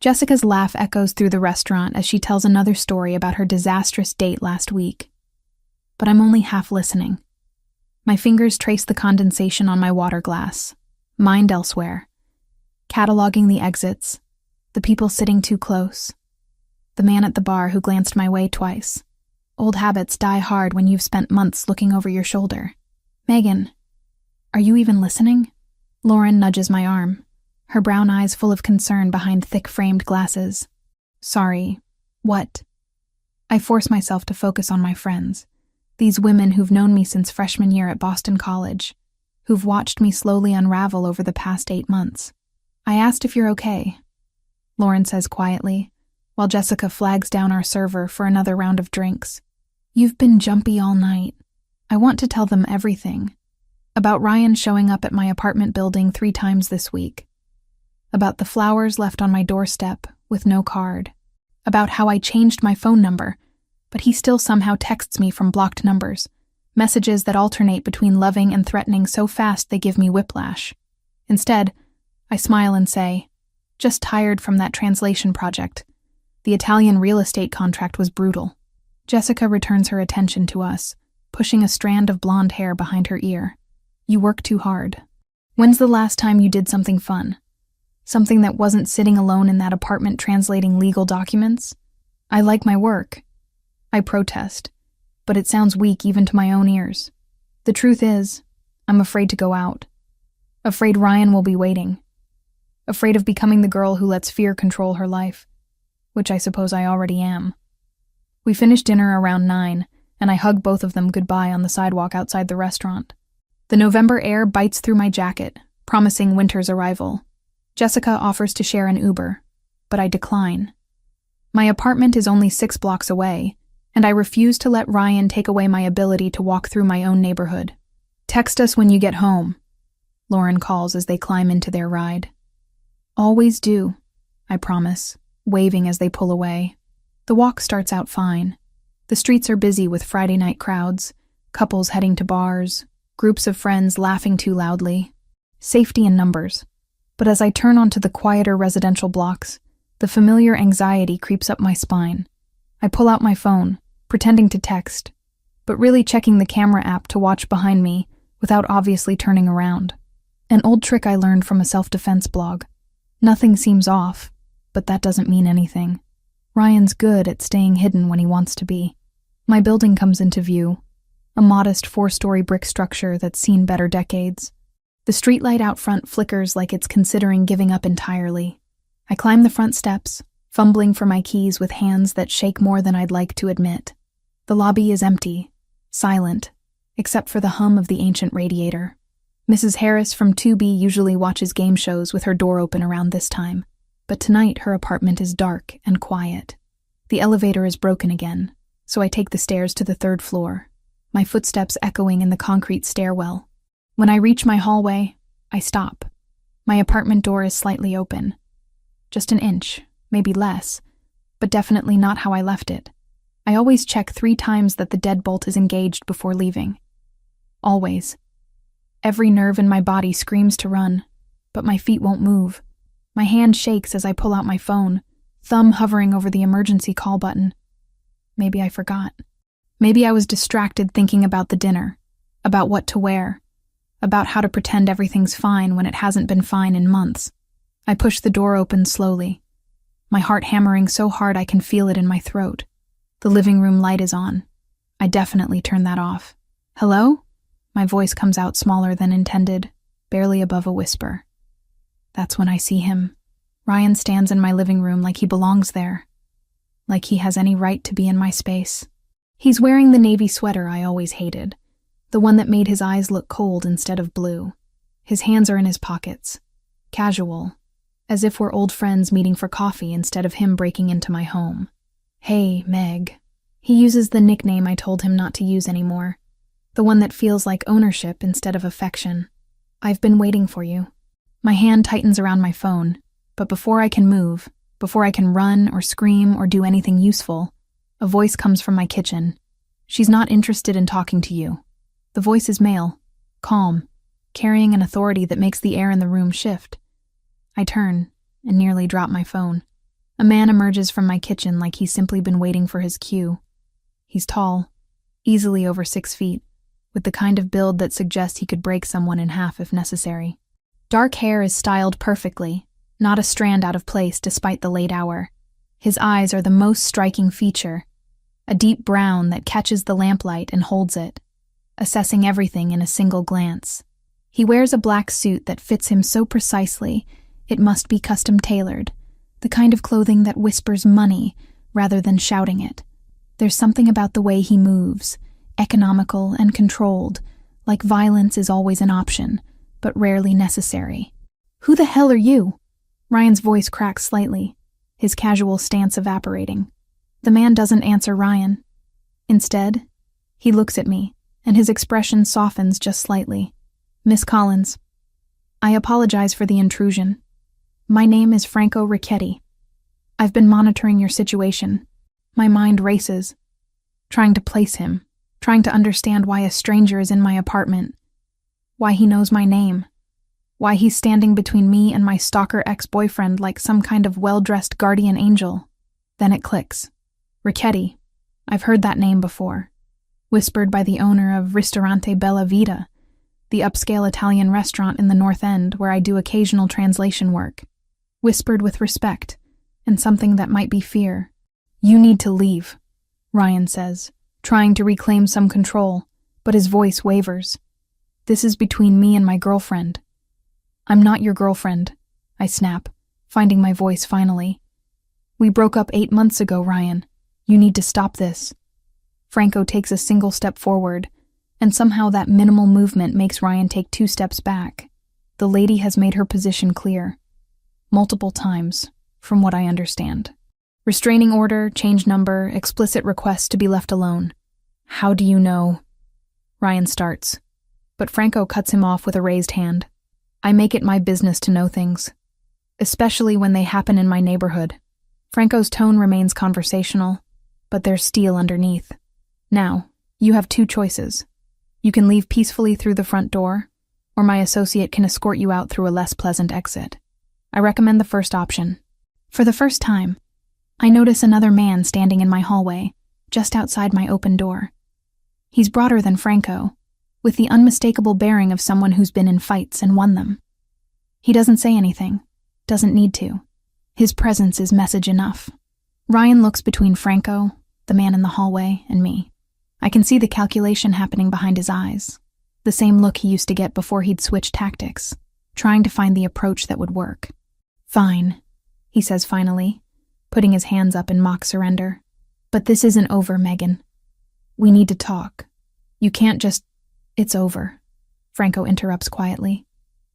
Jessica's laugh echoes through the restaurant as she tells another story about her disastrous date last week. But I'm only half listening. My fingers trace the condensation on my water glass, mind elsewhere, cataloging the exits, the people sitting too close, the man at the bar who glanced my way twice. Old habits die hard when you've spent months looking over your shoulder. Megan, are you even listening? Lauren nudges my arm, her brown eyes full of concern behind thick-framed glasses. Sorry, what? I force myself to focus on my friends, these women who've known me since freshman year at Boston College, who've watched me slowly unravel over the past 8 months. I asked if you're okay, Lauren says quietly, while Jessica flags down our server for another round of drinks. You've been jumpy all night. I want to tell them everything. About Ryan showing up at my apartment building 3 times this week. About the flowers left on my doorstep with no card. About how I changed my phone number, but he still somehow texts me from blocked numbers. Messages that alternate between loving and threatening so fast they give me whiplash. Instead, I smile and say, just tired from that translation project. The Italian real estate contract was brutal. Jessica returns her attention to us, pushing a strand of blonde hair behind her ear. You work too hard. When's the last time you did something fun? Something that wasn't sitting alone in that apartment translating legal documents? I like my work. I protest, but it sounds weak even to my own ears. The truth is, I'm afraid to go out. Afraid Ryan will be waiting. Afraid of becoming the girl who lets fear control her life, which I suppose I already am. We finish dinner around 9, and I hug both of them goodbye on the sidewalk outside the restaurant. The November air bites through my jacket, promising winter's arrival. Jessica offers to share an Uber, but I decline. My apartment is only 6 blocks away, and I refuse to let Ryan take away my ability to walk through my own neighborhood. Text us when you get home, Lauren calls as they climb into their ride. Always do, I promise, waving as they pull away. The walk starts out fine. The streets are busy with Friday night crowds, couples heading to bars, groups of friends laughing too loudly. Safety in numbers. But as I turn onto the quieter residential blocks, the familiar anxiety creeps up my spine. I pull out my phone, pretending to text, but really checking the camera app to watch behind me without obviously turning around. An old trick I learned from a self-defense blog. Nothing seems off, but that doesn't mean anything. Ryan's good at staying hidden when he wants to be. My building comes into view, a modest 4-story brick structure that's seen better decades. The streetlight out front flickers like it's considering giving up entirely. I climb the front steps, fumbling for my keys with hands that shake more than I'd like to admit. The lobby is empty, silent, except for the hum of the ancient radiator. Mrs. Harris from 2B usually watches game shows with her door open around this time, but tonight her apartment is dark and quiet. The elevator is broken again, so I take the stairs to the 3rd floor, my footsteps echoing in the concrete stairwell. When I reach my hallway, I stop. My apartment door is slightly open. Just an inch, maybe less, but definitely not how I left it. I always check 3 times that the deadbolt is engaged before leaving. Always. Every nerve in my body screams to run, but my feet won't move. My hand shakes as I pull out my phone, thumb hovering over the emergency call button. Maybe I forgot. Maybe I was distracted thinking about the dinner, about what to wear, about how to pretend everything's fine when it hasn't been fine in months. I push the door open slowly, my heart hammering so hard I can feel it in my throat. The living room light is on. I definitely turn that off. Hello? My voice comes out smaller than intended, barely above a whisper. That's when I see him. Ryan stands in my living room like he belongs there, like he has any right to be in my space. He's wearing the navy sweater I always hated, the one that made his eyes look cold instead of blue. His hands are in his pockets, casual, as if we're old friends meeting for coffee instead of him breaking into my home. Hey, Meg. He uses the nickname I told him not to use anymore, the one that feels like ownership instead of affection. I've been waiting for you. My hand tightens around my phone, but before I can move, before I can run or scream or do anything useful, a voice comes from my kitchen. She's not interested in talking to you. The voice is male, calm, carrying an authority that makes the air in the room shift. I turn and nearly drop my phone. A man emerges from my kitchen like he's simply been waiting for his cue. He's tall, easily over 6 feet, with the kind of build that suggests he could break someone in half if necessary. Dark hair is styled perfectly, not a strand out of place despite the late hour. His eyes are the most striking feature, a deep brown that catches the lamplight and holds it, assessing everything in a single glance. He wears a black suit that fits him so precisely it must be custom-tailored, the kind of clothing that whispers money rather than shouting it. There's something about the way he moves, economical and controlled, like violence is always an option, but rarely necessary. "Who the hell are you?" Ryan's voice cracks slightly, his casual stance evaporating. The man doesn't answer Ryan. Instead, he looks at me, and his expression softens just slightly. "Miss Collins, I apologize for the intrusion. My name is Franco Ricchetti. I've been monitoring your situation. My mind races, trying to place him, trying to understand why a stranger is in my apartment, why he knows my name, why he's standing between me and my stalker ex-boyfriend like some kind of well-dressed guardian angel." Then it clicks. Ricchetti. I've heard that name before. Whispered by the owner of Ristorante Bella Vita, the upscale Italian restaurant in the North End where I do occasional translation work. Whispered with respect, and something that might be fear. "You need to leave," Ryan says, trying to reclaim some control, but his voice wavers. "This is between me and my girlfriend." "I'm not your girlfriend," I snap, finding my voice finally. "We broke up 8 months ago, Ryan. You need to stop this." Franco takes a single step forward, and somehow that minimal movement makes Ryan take 2 steps back. The lady has made her position clear. Multiple times, from what I understand. Restraining order, change number, explicit request to be left alone. "How do you know?" Ryan starts, but Franco cuts him off with a raised hand. "I make it my business to know things, especially when they happen in my neighborhood." Franco's tone remains conversational, but there's steel underneath. "Now, you have 2 choices. You can leave peacefully through the front door, or my associate can escort you out through a less pleasant exit. I recommend the first option." For the first time, I notice another man standing in my hallway, just outside my open door. He's broader than Franco, with the unmistakable bearing of someone who's been in fights and won them. He doesn't say anything, doesn't need to. His presence is message enough. Ryan looks between Franco, the man in the hallway, and me. I can see the calculation happening behind his eyes, the same look he used to get before he'd switched tactics, trying to find the approach that would work. "Fine," he says finally, putting his hands up in mock surrender. "But this isn't over, Megan. We need to talk. You can't just—" "It's over," Franco interrupts quietly.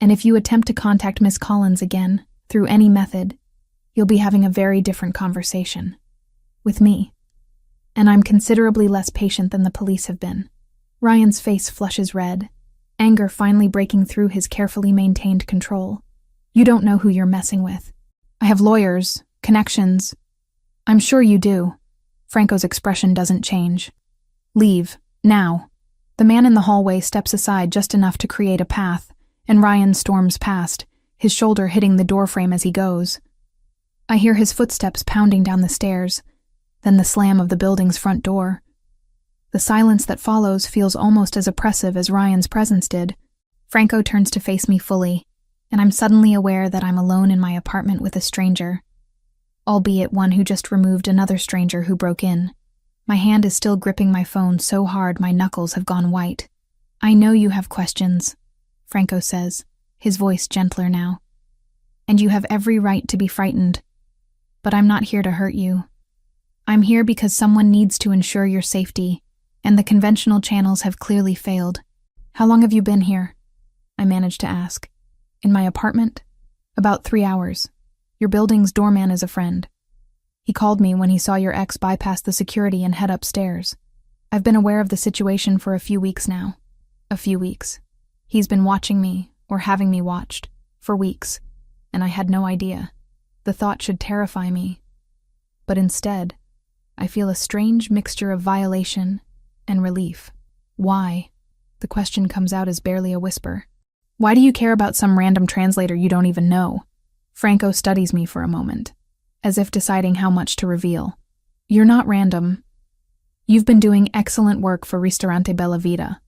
"And if you attempt to contact Miss Collins again, through any method, you'll be having a very different conversation. With me. And I'm considerably less patient than the police have been." Ryan's face flushes red, anger finally breaking through his carefully maintained control. "You don't know who you're messing with. I have lawyers, connections." "I'm sure you do." Franco's expression doesn't change. "Leave, now." The man in the hallway steps aside just enough to create a path, and Ryan storms past, his shoulder hitting the doorframe as he goes. I hear his footsteps pounding down the stairs, then the slam of the building's front door. The silence that follows feels almost as oppressive as Ryan's presence did. Franco turns to face me fully, and I'm suddenly aware that I'm alone in my apartment with a stranger, albeit one who just removed another stranger who broke in. My hand is still gripping my phone so hard my knuckles have gone white. "I know you have questions," Franco says, his voice gentler now. "And you have every right to be frightened. But I'm not here to hurt you. I'm here because someone needs to ensure your safety, and the conventional channels have clearly failed." "How long have you been here?" I managed to ask. "In my apartment?" "About 3 hours. Your building's doorman is a friend. He called me when he saw your ex bypass the security and head upstairs. I've been aware of the situation for a few weeks now. A few weeks. He's been watching me, or having me watched, for weeks, and I had no idea. The thought should terrify me. But instead, I feel a strange mixture of violation and relief. Why? The question comes out as barely a whisper. Why do you care about some random translator you don't even know? Franco studies me for a moment. as if deciding how much to reveal. You're not random. You've been doing excellent work for Ristorante Bella Vita.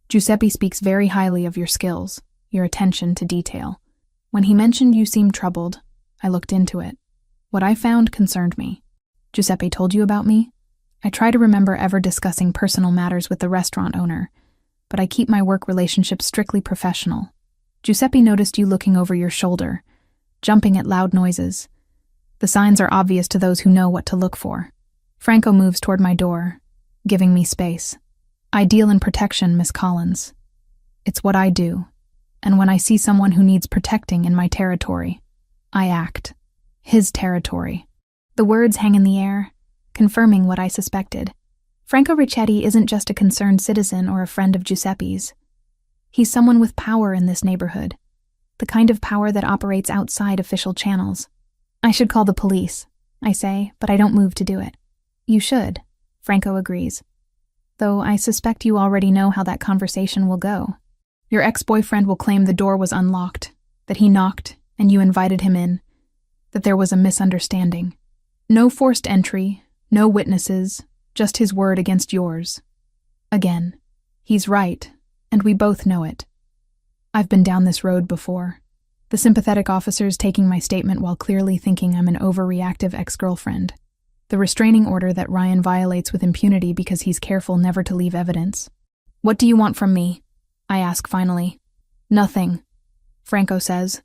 Giuseppe speaks very highly of your skills, your attention to detail. When he mentioned you seemed troubled, I looked into it. What I found concerned me. Giuseppe told you about me? I try to remember ever discussing personal matters with the restaurant owner, but I keep my work relationship strictly professional. Giuseppe noticed you looking over your shoulder, jumping at loud noises. The signs are obvious to those who know what to look for. Franco moves toward my door, giving me space. I deal in protection, Miss Collins. It's what I do, and when I see someone who needs protecting in my territory, I act. His territory. The words hang in the air, confirming what I suspected. Franco Ricchetti isn't just a concerned citizen or a friend of Giuseppe's. He's someone with power in this neighborhood, the kind of power that operates outside official channels. I should call the police, I say, but I don't move to do it. You should, Franco agrees. Though I suspect you already know how that conversation will go. Your ex-boyfriend will claim the door was unlocked, that he knocked and you invited him in, that there was a misunderstanding. No forced entry, no witnesses, just his word against yours. Again, he's right, and we both know it. I've been down this road before. The sympathetic officers taking my statement while clearly thinking I'm an overreactive ex-girlfriend. The restraining order that Ryan violates with impunity because he's careful never to leave evidence. What do you want from me? I ask finally. Nothing, Franco says.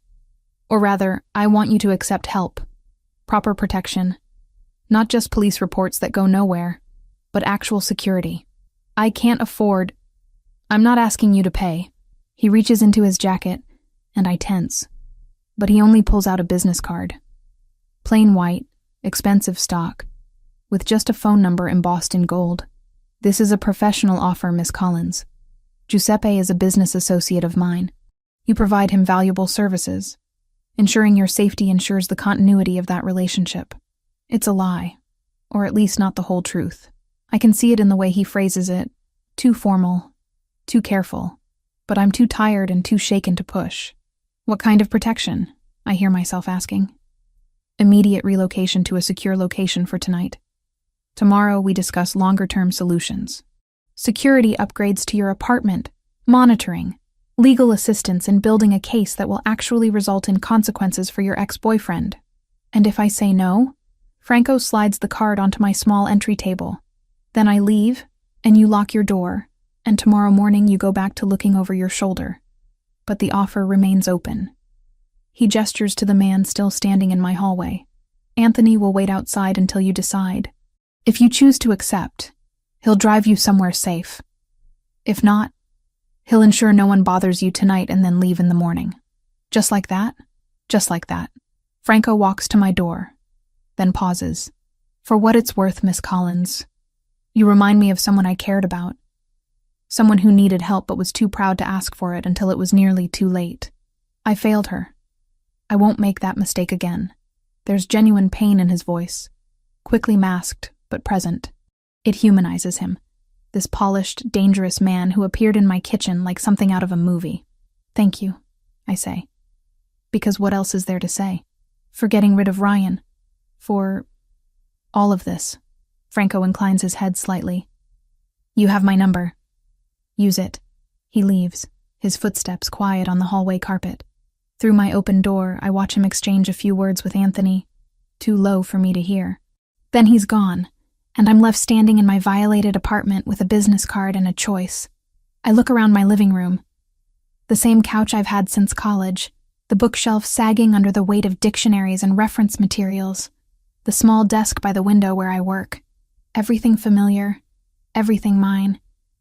Or rather, I want you to accept help. Proper protection. Not just police reports that go nowhere, but actual security. I can't afford... I'm not asking you to pay. He reaches into his jacket, and I tense. But he only pulls out a business card. Plain white, expensive stock, with just a phone number embossed in gold. This is a professional offer, Miss Collins. Giuseppe is a business associate of mine. You provide him valuable services. Ensuring your safety ensures the continuity of that relationship. It's a lie, or at least not the whole truth. I can see it in the way he phrases it. Too formal, too careful, but I'm too tired and too shaken to push. What kind of protection? I hear myself asking. Immediate relocation to a secure location for tonight. Tomorrow we discuss longer-term solutions. Security upgrades to your apartment, monitoring, legal assistance in building a case that will actually result in consequences for your ex-boyfriend. And if I say no, Franco slides the card onto my small entry table. Then I leave, and you lock your door, and tomorrow morning you go back to looking over your shoulder. But the offer remains open. He gestures to the man still standing in my hallway. Anthony will wait outside until you decide. If you choose to accept, he'll drive you somewhere safe. If not, he'll ensure no one bothers you tonight and then leave in the morning. Just like that? Just like that. Franco walks to my door, then pauses. For what it's worth, Miss Collins, you remind me of someone I cared about. Someone who needed help but was too proud to ask for it until it was nearly too late. I failed her. I won't make that mistake again. There's genuine pain in his voice, quickly masked but present. It humanizes him, this polished, dangerous man who appeared in my kitchen like something out of a movie. Thank you, I say. Because what else is there to say? For getting rid of Ryan. For all of this. Franco inclines his head slightly. You have my number. Use it. He leaves, his footsteps quiet on the hallway carpet. Through my open door, I watch him exchange a few words with Anthony, too low for me to hear. Then he's gone, and I'm left standing in my violated apartment with a business card and a choice. I look around my living room. The same couch I've had since college, the bookshelf sagging under the weight of dictionaries and reference materials, the small desk by the window where I work. Everything familiar, everything mine,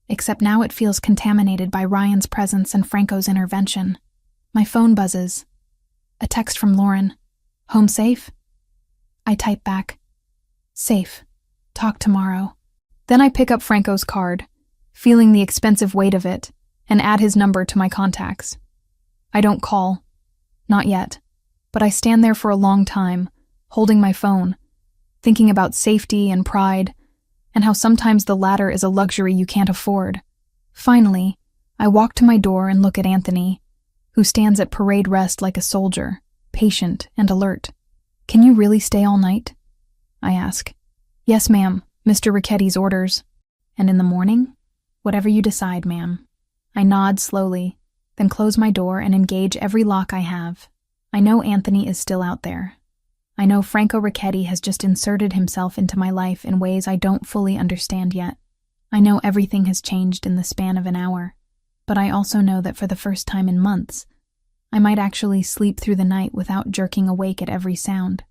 except now it feels contaminated by Ryan's presence and Franco's intervention. My phone buzzes. A text from Lauren. Home safe? I type back. Safe. Talk tomorrow. Then I pick up Franco's card, feeling the expensive weight of it, and add his number to my contacts. I don't call. Not yet. But I stand there for a long time, holding my phone, thinking about safety and pride, and how sometimes the latter is a luxury you can't afford. Finally, I walk to my door and look at Anthony, who stands at parade rest like a soldier, patient and alert. Can you really stay all night? I ask. Yes, ma'am, Mr. Ricchetti's orders. And in the morning? Whatever you decide, ma'am. I nod slowly, then close my door and engage every lock I have. I know Anthony is still out there. I know Franco Ricchetti has just inserted himself into my life in ways I don't fully understand yet. I know everything has changed in the span of an hour, but I also know that for the first time in months, I might actually sleep through the night without jerking awake at every sound.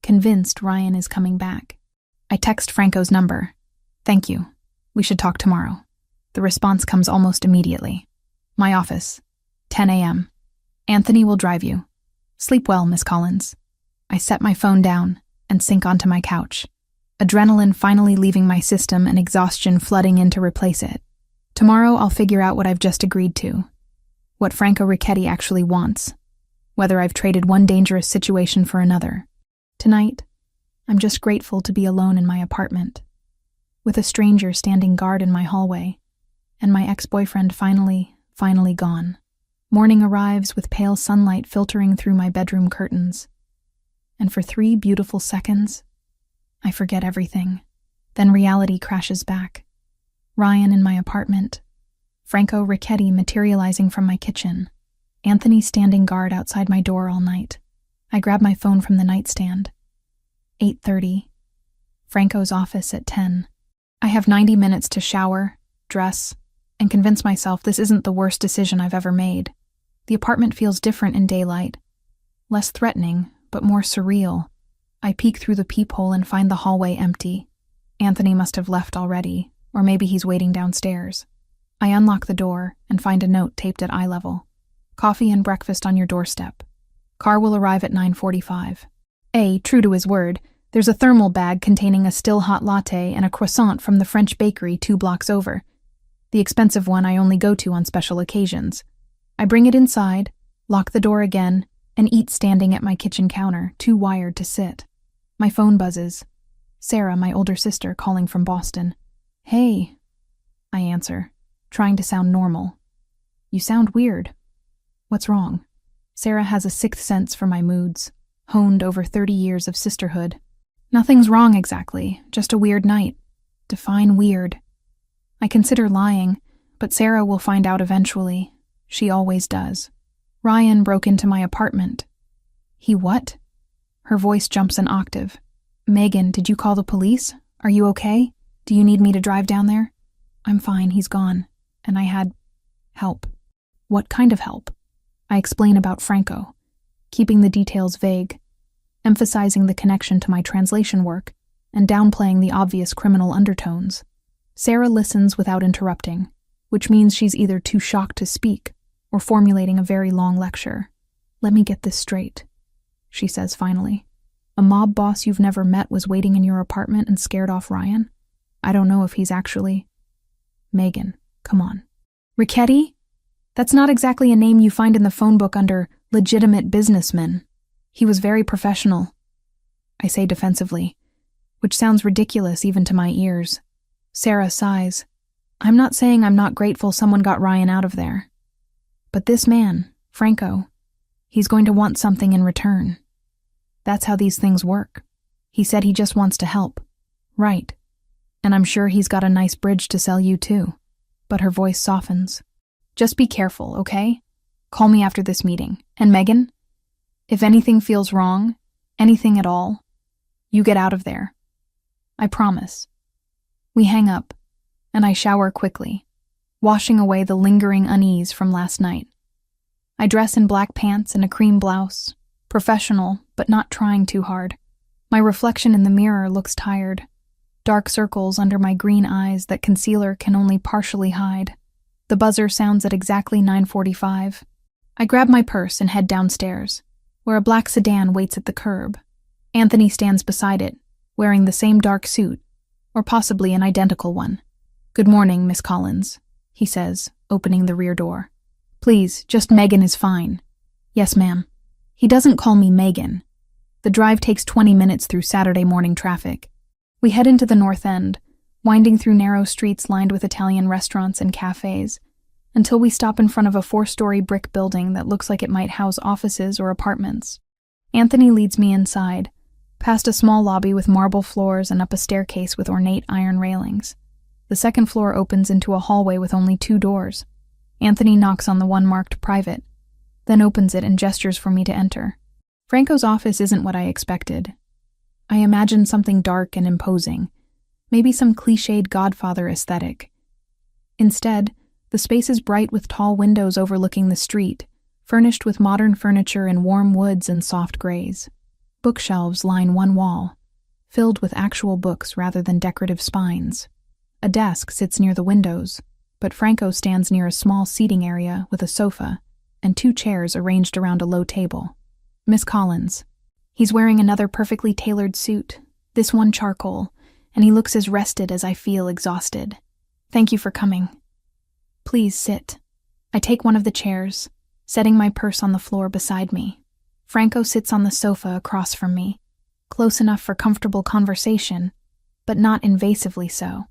Convinced Ryan is coming back. I text Franco's number. Thank you. We should talk tomorrow. The response comes almost immediately. My office. 10 a.m. Anthony will drive you. Sleep well, Miss Collins. I set my phone down and sink onto my couch. Adrenaline finally leaving my system and exhaustion flooding in to replace it. Tomorrow I'll figure out what I've just agreed to. What Franco Ricchetti actually wants. Whether I've traded one dangerous situation for another. Tonight, I'm just grateful to be alone in my apartment, with a stranger standing guard in my hallway, and my ex-boyfriend finally gone. Morning arrives with pale sunlight filtering through my bedroom curtains. And for 3 beautiful seconds, I forget everything. Then reality crashes back. Ryan in my apartment, Franco Ricchetti materializing from my kitchen, Anthony standing guard outside my door all night. I grab my phone from the nightstand. 8:30. Franco's office at 10. I have 90 minutes to shower, dress, and convince myself this isn't the worst decision I've ever made. The apartment feels different in daylight. Less threatening, but more surreal. I peek through the peephole and find the hallway empty. Anthony must have left already, or maybe he's waiting downstairs. I unlock the door and find a note taped at eye level. Coffee and breakfast on your doorstep. Car will arrive at 9:45. True to his word, there's a thermal bag containing a still hot latte and a croissant from the French bakery 2 blocks over. The expensive one I only go to on special occasions. I bring it inside, lock the door again, and eat standing at my kitchen counter, too wired to sit. My phone buzzes. Sarah, my older sister, calling from Boston. Hey, I answer, trying to sound normal. You sound weird. What's wrong? Sarah has a 6th sense for my moods, honed over 30 years of sisterhood. Nothing's wrong exactly, just a weird night. Define weird. I consider lying, but Sarah will find out eventually. She always does. Ryan broke into my apartment. He what? Her voice jumps an octave. Megan, did you call the police? Are you okay? Do you need me to drive down there? I'm fine, he's gone. And I had help. What kind of help? I explain about Franco, keeping the details vague, emphasizing the connection to my translation work, and downplaying the obvious criminal undertones. Sarah listens without interrupting, which means she's either too shocked to speak or formulating a very long lecture. Let me get this straight, she says finally. A mob boss you've never met was waiting in your apartment and scared off Ryan? I don't know if he's actually... Megan, come on. Ricchetti? That's not exactly a name you find in the phone book under legitimate businessmen. He was very professional, I say defensively, which sounds ridiculous even to my ears. Sarah sighs. I'm not saying I'm not grateful someone got Ryan out of there. But this man, Franco, he's going to want something in return. That's how these things work. He said he just wants to help. Right. And I'm sure he's got a nice bridge to sell you too. But her voice softens. Just be careful, okay? Call me after this meeting. And Megan, if anything feels wrong, anything at all, you get out of there. I promise. We hang up, and I shower quickly, washing away the lingering unease from last night. I dress in black pants and a cream blouse, professional, but not trying too hard. My reflection in the mirror looks tired, dark circles under my green eyes that concealer can only partially hide. The buzzer sounds at exactly 9:45. I grab my purse and head downstairs, where a black sedan waits at the curb. Anthony stands beside it, wearing the same dark suit, or possibly an identical one. Good morning, Miss Collins, he says, opening the rear door. Please, just Megan is fine. Yes, ma'am. He doesn't call me Megan. The drive takes 20 minutes through Saturday morning traffic. We head into the North End, winding through narrow streets lined with Italian restaurants and cafes, until we stop in front of a 4-story brick building that looks like it might house offices or apartments. Anthony leads me inside, past a small lobby with marble floors and up a staircase with ornate iron railings. The second floor opens into a hallway with only 2 doors. Anthony knocks on the one marked private, then opens it and gestures for me to enter. Franco's office isn't what I expected. I imagined something dark and imposing, maybe some cliched Godfather aesthetic. Instead, the space is bright with tall windows overlooking the street, furnished with modern furniture in warm woods and soft grays. Bookshelves line one wall, filled with actual books rather than decorative spines. A desk sits near the windows, but Franco stands near a small seating area with a sofa and 2 chairs arranged around a low table. Miss Collins. He's wearing another perfectly tailored suit, this one charcoal, and he looks as rested as I feel exhausted. Thank you for coming. Please sit. I take one of the chairs, setting my purse on the floor beside me. Franco sits on the sofa across from me, close enough for comfortable conversation, but not invasively so.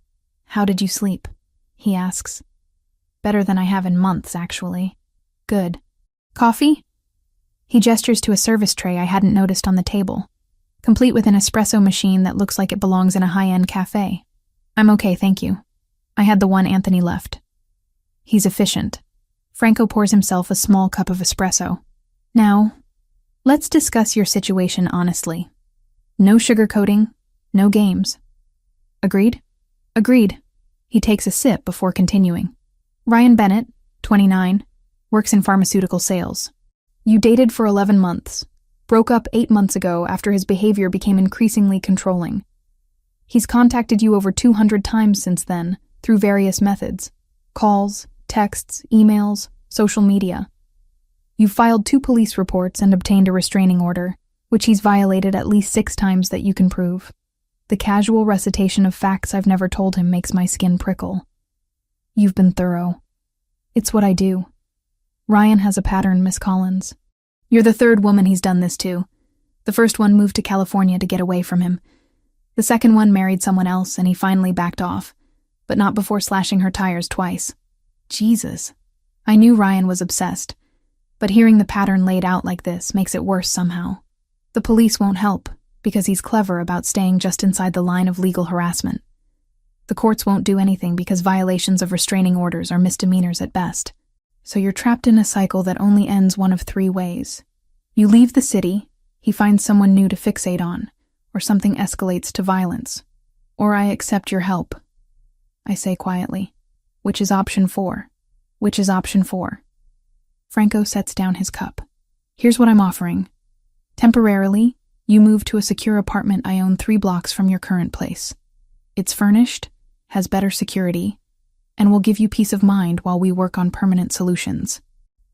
How did you sleep? He asks. Better than I have in months, actually. Good. Coffee? He gestures to a service tray I hadn't noticed on the table, complete with an espresso machine that looks like it belongs in a high-end cafe. I'm okay, thank you. I had the one Anthony left. He's efficient. Franco pours himself a small cup of espresso. Now, let's discuss your situation honestly. No sugarcoating, no games. Agreed? Agreed. He takes a sip before continuing. Ryan Bennett, 29, works in pharmaceutical sales. You dated for 11 months, broke up 8 months ago after his behavior became increasingly controlling. He's contacted you over 200 times since then, through various methods. Calls, texts, emails, social media. You've filed 2 police reports and obtained a restraining order, which he's violated at least 6 times that you can prove. The casual recitation of facts I've never told him makes my skin prickle. You've been thorough. It's what I do. Ryan has a pattern, Miss Collins. You're the 3rd woman he's done this to. The first one moved to California to get away from him. The second one married someone else and he finally backed off, but not before slashing her tires twice. Jesus. I knew Ryan was obsessed, but hearing the pattern laid out like this makes it worse somehow. The police won't help, because he's clever about staying just inside the line of legal harassment. The courts won't do anything because violations of restraining orders are misdemeanors at best. So you're trapped in a cycle that only ends one of 3 ways. You leave the city, he finds someone new to fixate on, or something escalates to violence. Or I accept your help. I say quietly. Which is option 4? Which is option 4? Franco sets down his cup. Here's what I'm offering. Temporarily, you move to a secure apartment I own 3 blocks from your current place. It's furnished, has better security, and will give you peace of mind while we work on permanent solutions.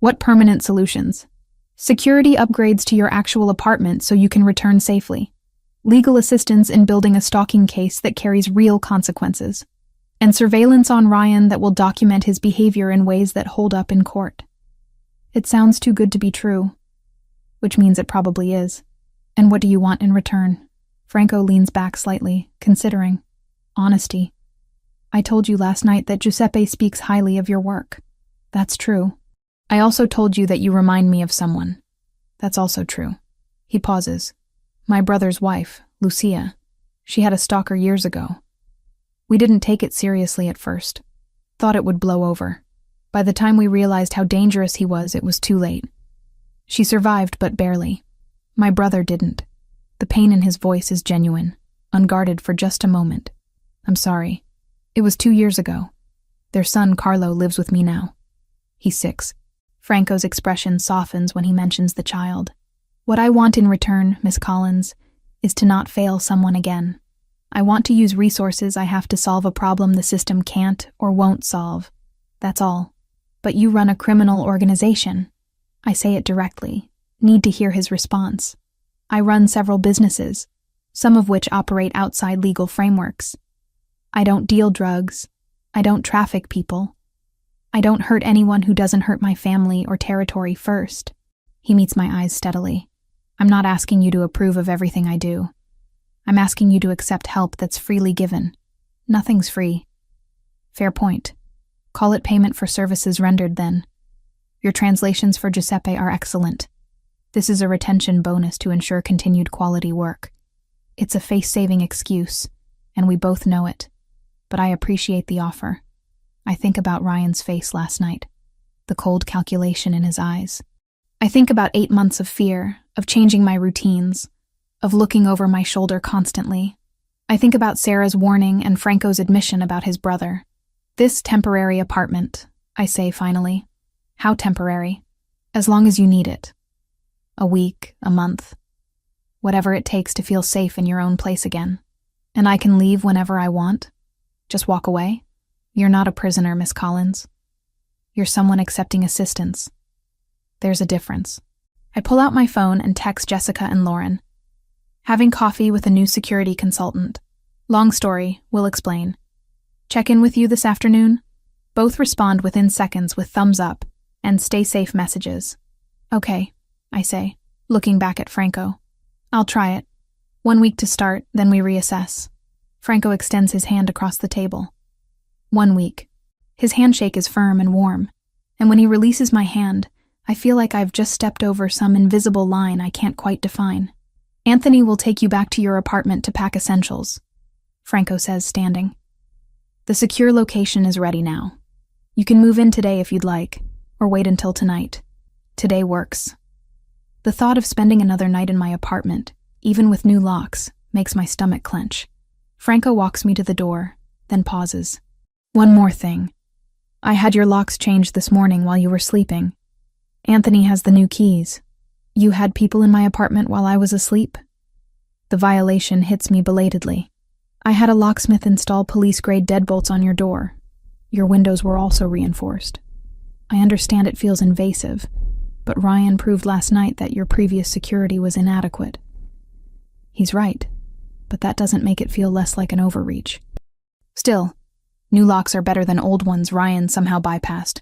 What permanent solutions? Security upgrades to your actual apartment so you can return safely. Legal assistance in building a stalking case that carries real consequences. And surveillance on Ryan that will document his behavior in ways that hold up in court. It sounds too good to be true, which means it probably is. And what do you want in return? Franco leans back slightly, considering. Honesty. I told you last night that Giuseppe speaks highly of your work. That's true. I also told you that you remind me of someone. That's also true. He pauses. My brother's wife, Lucia. She had a stalker years ago. We didn't take it seriously at first. Thought it would blow over. By the time we realized how dangerous he was, it was too late. She survived, but barely. My brother didn't. The pain in his voice is genuine, unguarded for just a moment. I'm sorry. It was 2 years ago. Their son, Carlo, lives with me now. He's 6. Franco's expression softens when he mentions the child. What I want in return, Miss Collins, is to not fail someone again. I want to use resources I have to solve a problem the system can't or won't solve. That's all. But you run a criminal organization. I say it directly. Need to hear his response. I run several businesses, some of which operate outside legal frameworks. I don't deal drugs. I don't traffic people. I don't hurt anyone who doesn't hurt my family or territory first. He meets my eyes steadily. I'm not asking you to approve of everything I do. I'm asking you to accept help that's freely given. Nothing's free. Fair point. Call it payment for services rendered then. Your translations for Giuseppe are excellent. This is a retention bonus to ensure continued quality work. It's a face-saving excuse, and we both know it. But I appreciate the offer. I think about Ryan's face last night, the cold calculation in his eyes. I think about 8 months of fear, of changing my routines, of looking over my shoulder constantly. I think about Sarah's warning and Franco's admission about his brother. This temporary apartment, I say finally. How temporary? As long as you need it. A week, a month. Whatever it takes to feel safe in your own place again. And I can leave whenever I want? Just walk away? You're not a prisoner, Miss Collins. You're someone accepting assistance. There's a difference. I pull out my phone and text Jessica and Lauren. Having coffee with a new security consultant. Long story, we'll explain. Check in with you this afternoon? Both respond within seconds with thumbs up and stay safe messages. Okay, I say, looking back at Franco. I'll try it. 1 week to start, then we reassess. Franco extends his hand across the table. 1 week. His handshake is firm and warm, and when he releases my hand, I feel like I've just stepped over some invisible line I can't quite define. Anthony will take you back to your apartment to pack essentials, Franco says, standing. The secure location is ready now. You can move in today if you'd like, or wait until tonight. Today works. The thought of spending another night in my apartment, even with new locks, makes my stomach clench. Franco walks me to the door, then pauses. One more thing. I had your locks changed this morning while you were sleeping. Anthony has the new keys. You had people in my apartment while I was asleep? The violation hits me belatedly. I had a locksmith install police-grade deadbolts on your door. Your windows were also reinforced. I understand it feels invasive, but Ryan proved last night that your previous security was inadequate. He's right, but that doesn't make it feel less like an overreach. Still, new locks are better than old ones Ryan somehow bypassed.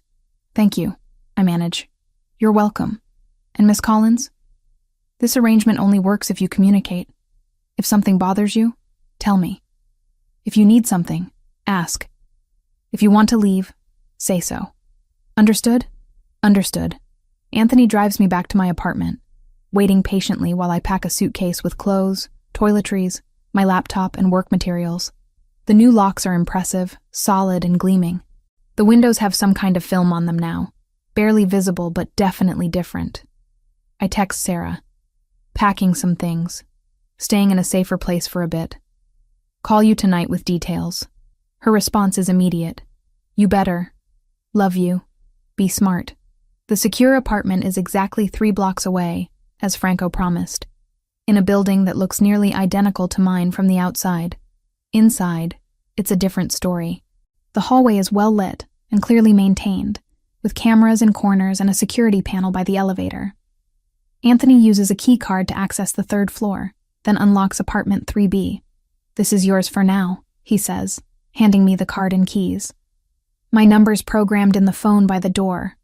Thank you, I manage. You're welcome. And Miss Collins? This arrangement only works if you communicate. If something bothers you, tell me. If you need something, ask. If you want to leave, say so. Understood? Understood. Anthony drives me back to my apartment, waiting patiently while I pack a suitcase with clothes, toiletries, my laptop, and work materials. The new locks are impressive, solid, and gleaming. The windows have some kind of film on them now, barely visible but definitely different. I text Sarah. Packing some things. Staying in a safer place for a bit. Call you tonight with details. Her response is immediate. You better. Love you. Be smart. The secure apartment is exactly 3 blocks away, as Franco promised, in a building that looks nearly identical to mine from the outside. Inside, it's a different story. The hallway is well lit and clearly maintained, with cameras in corners and a security panel by the elevator. Anthony uses a key card to access the 3rd floor, then unlocks apartment 3B. This is yours for now, he says, handing me the card and keys. My number's programmed in the phone by the door.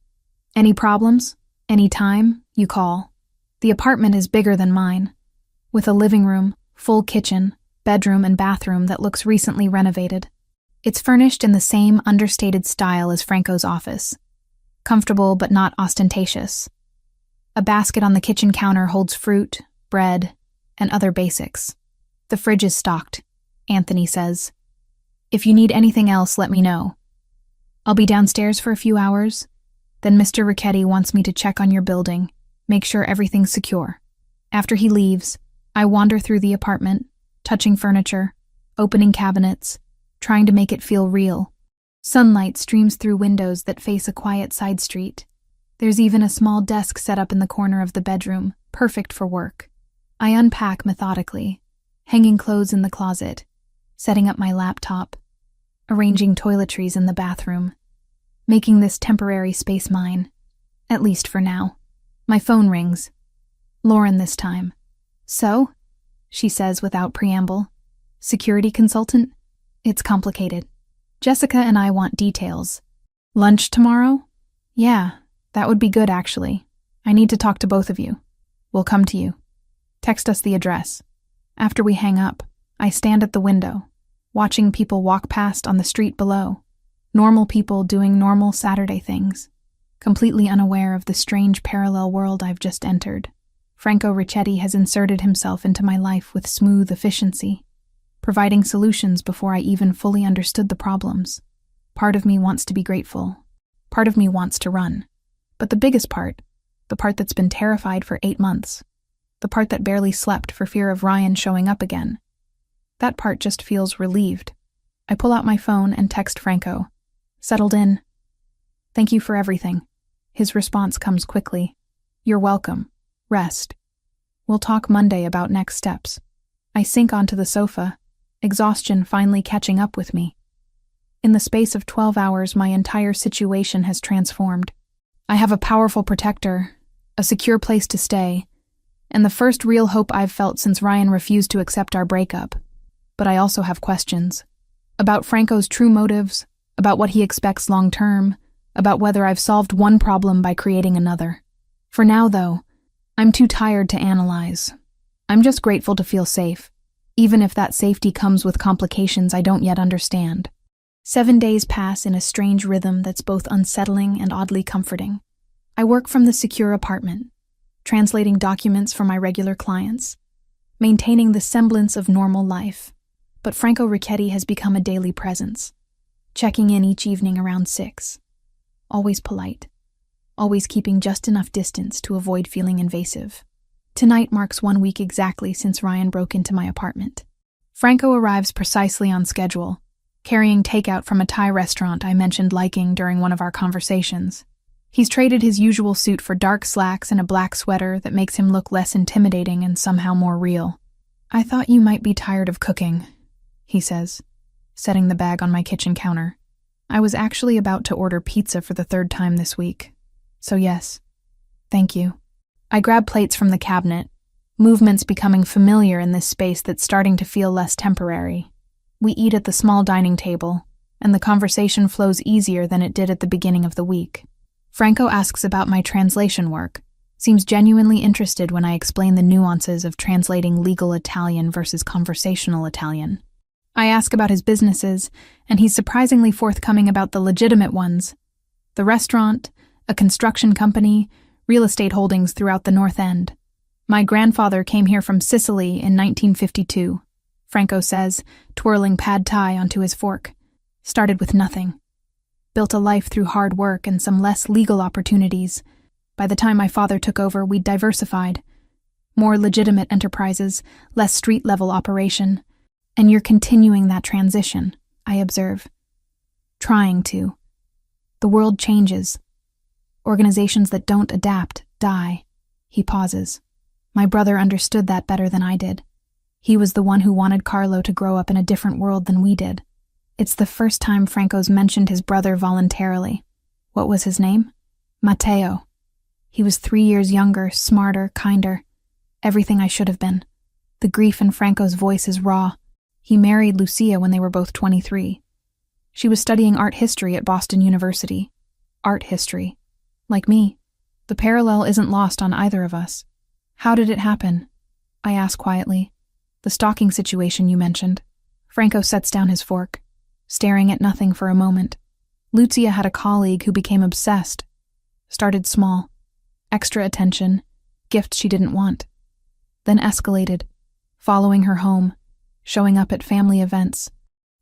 Any problems? Any time? You call. The apartment is bigger than mine, with a living room, full kitchen, bedroom, and bathroom that looks recently renovated. It's furnished in the same understated style as Franco's office. Comfortable but not ostentatious. A basket on the kitchen counter holds fruit, bread, and other basics. The fridge is stocked, Anthony says. If you need anything else, let me know. I'll be downstairs for a few hours. Then Mr. Ricchetti wants me to check on your building, make sure everything's secure. After he leaves, I wander through the apartment, touching furniture, opening cabinets, trying to make it feel real. Sunlight streams through windows that face a quiet side street. There's even a small desk set up in the corner of the bedroom, perfect for work. I unpack methodically, hanging clothes in the closet, setting up my laptop, arranging toiletries in the bathroom, making this temporary space mine, at least for now. My phone rings. Lauren this time. So? She says without preamble. Security consultant? It's complicated. Jessica and I want details. Lunch tomorrow? Yeah, that would be good actually. I need to talk to both of you. We'll come to you. Text us the address. After we hang up, I stand at the window, watching people walk past on the street below. Normal people doing normal Saturday things, completely unaware of the strange parallel world I've just entered. Franco Ricchetti has inserted himself into my life with smooth efficiency, providing solutions before I even fully understood the problems. Part of me wants to be grateful. Part of me wants to run. But the biggest part, the part that's been terrified for 8 months, the part that barely slept for fear of Ryan showing up again, that part just feels relieved. I pull out my phone and text Franco. Settled in. Thank you for everything. His response comes quickly. You're welcome. Rest. We'll talk Monday about next steps. I sink onto the sofa, exhaustion finally catching up with me. In the space of 12 hours, my entire situation has transformed. I have a powerful protector, a secure place to stay, and the first real hope I've felt since Ryan refused to accept our breakup. But I also have questions. About Franco's true motives, about what he expects long-term, about whether I've solved one problem by creating another. For now, though, I'm too tired to analyze. I'm just grateful to feel safe, even if that safety comes with complications I don't yet understand. 7 days pass in a strange rhythm that's both unsettling and oddly comforting. I work from the secure apartment, translating documents for my regular clients, maintaining the semblance of normal life. But Franco Ricchetti has become a daily presence, checking in each evening around 6. Always polite, always keeping just enough distance to avoid feeling invasive. Tonight marks 1 week exactly since Ryan broke into my apartment. Franco arrives precisely on schedule, carrying takeout from a Thai restaurant I mentioned liking during one of our conversations. He's traded his usual suit for dark slacks and a black sweater that makes him look less intimidating and somehow more real. I thought you might be tired of cooking, he says, setting the bag on my kitchen counter. I was actually about to order pizza for the 3rd time this week. So yes, thank you. I grab plates from the cabinet, movements becoming familiar in this space that's starting to feel less temporary. We eat at the small dining table, and the conversation flows easier than it did at the beginning of the week. Franco asks about my translation work, seems genuinely interested when I explain the nuances of translating legal Italian versus conversational Italian. I ask about his businesses, and he's surprisingly forthcoming about the legitimate ones. The restaurant, a construction company, real estate holdings throughout the North End. My grandfather came here from Sicily in 1952, Franco says, twirling pad thai onto his fork. Started with nothing. Built a life through hard work and some less legal opportunities. By the time my father took over, we'd diversified. More legitimate enterprises, less street-level operation. And you're continuing that transition, I observe. Trying to. The world changes. Organizations that don't adapt die. He pauses. My brother understood that better than I did. He was the one who wanted Carlo to grow up in a different world than we did. It's the first time Franco's mentioned his brother voluntarily. What was his name? Matteo. He was 3 years younger, smarter, kinder. Everything I should have been. The grief in Franco's voice is raw. He married Lucia when they were both 23. She was studying art history at Boston University. Art history. Like me. The parallel isn't lost on either of us. How did it happen? I ask quietly. The stalking situation you mentioned. Franco sets down his fork, staring at nothing for a moment. Lucia had a colleague who became obsessed. Started small. Extra attention. Gifts she didn't want. Then escalated. Following her home. Showing up at family events.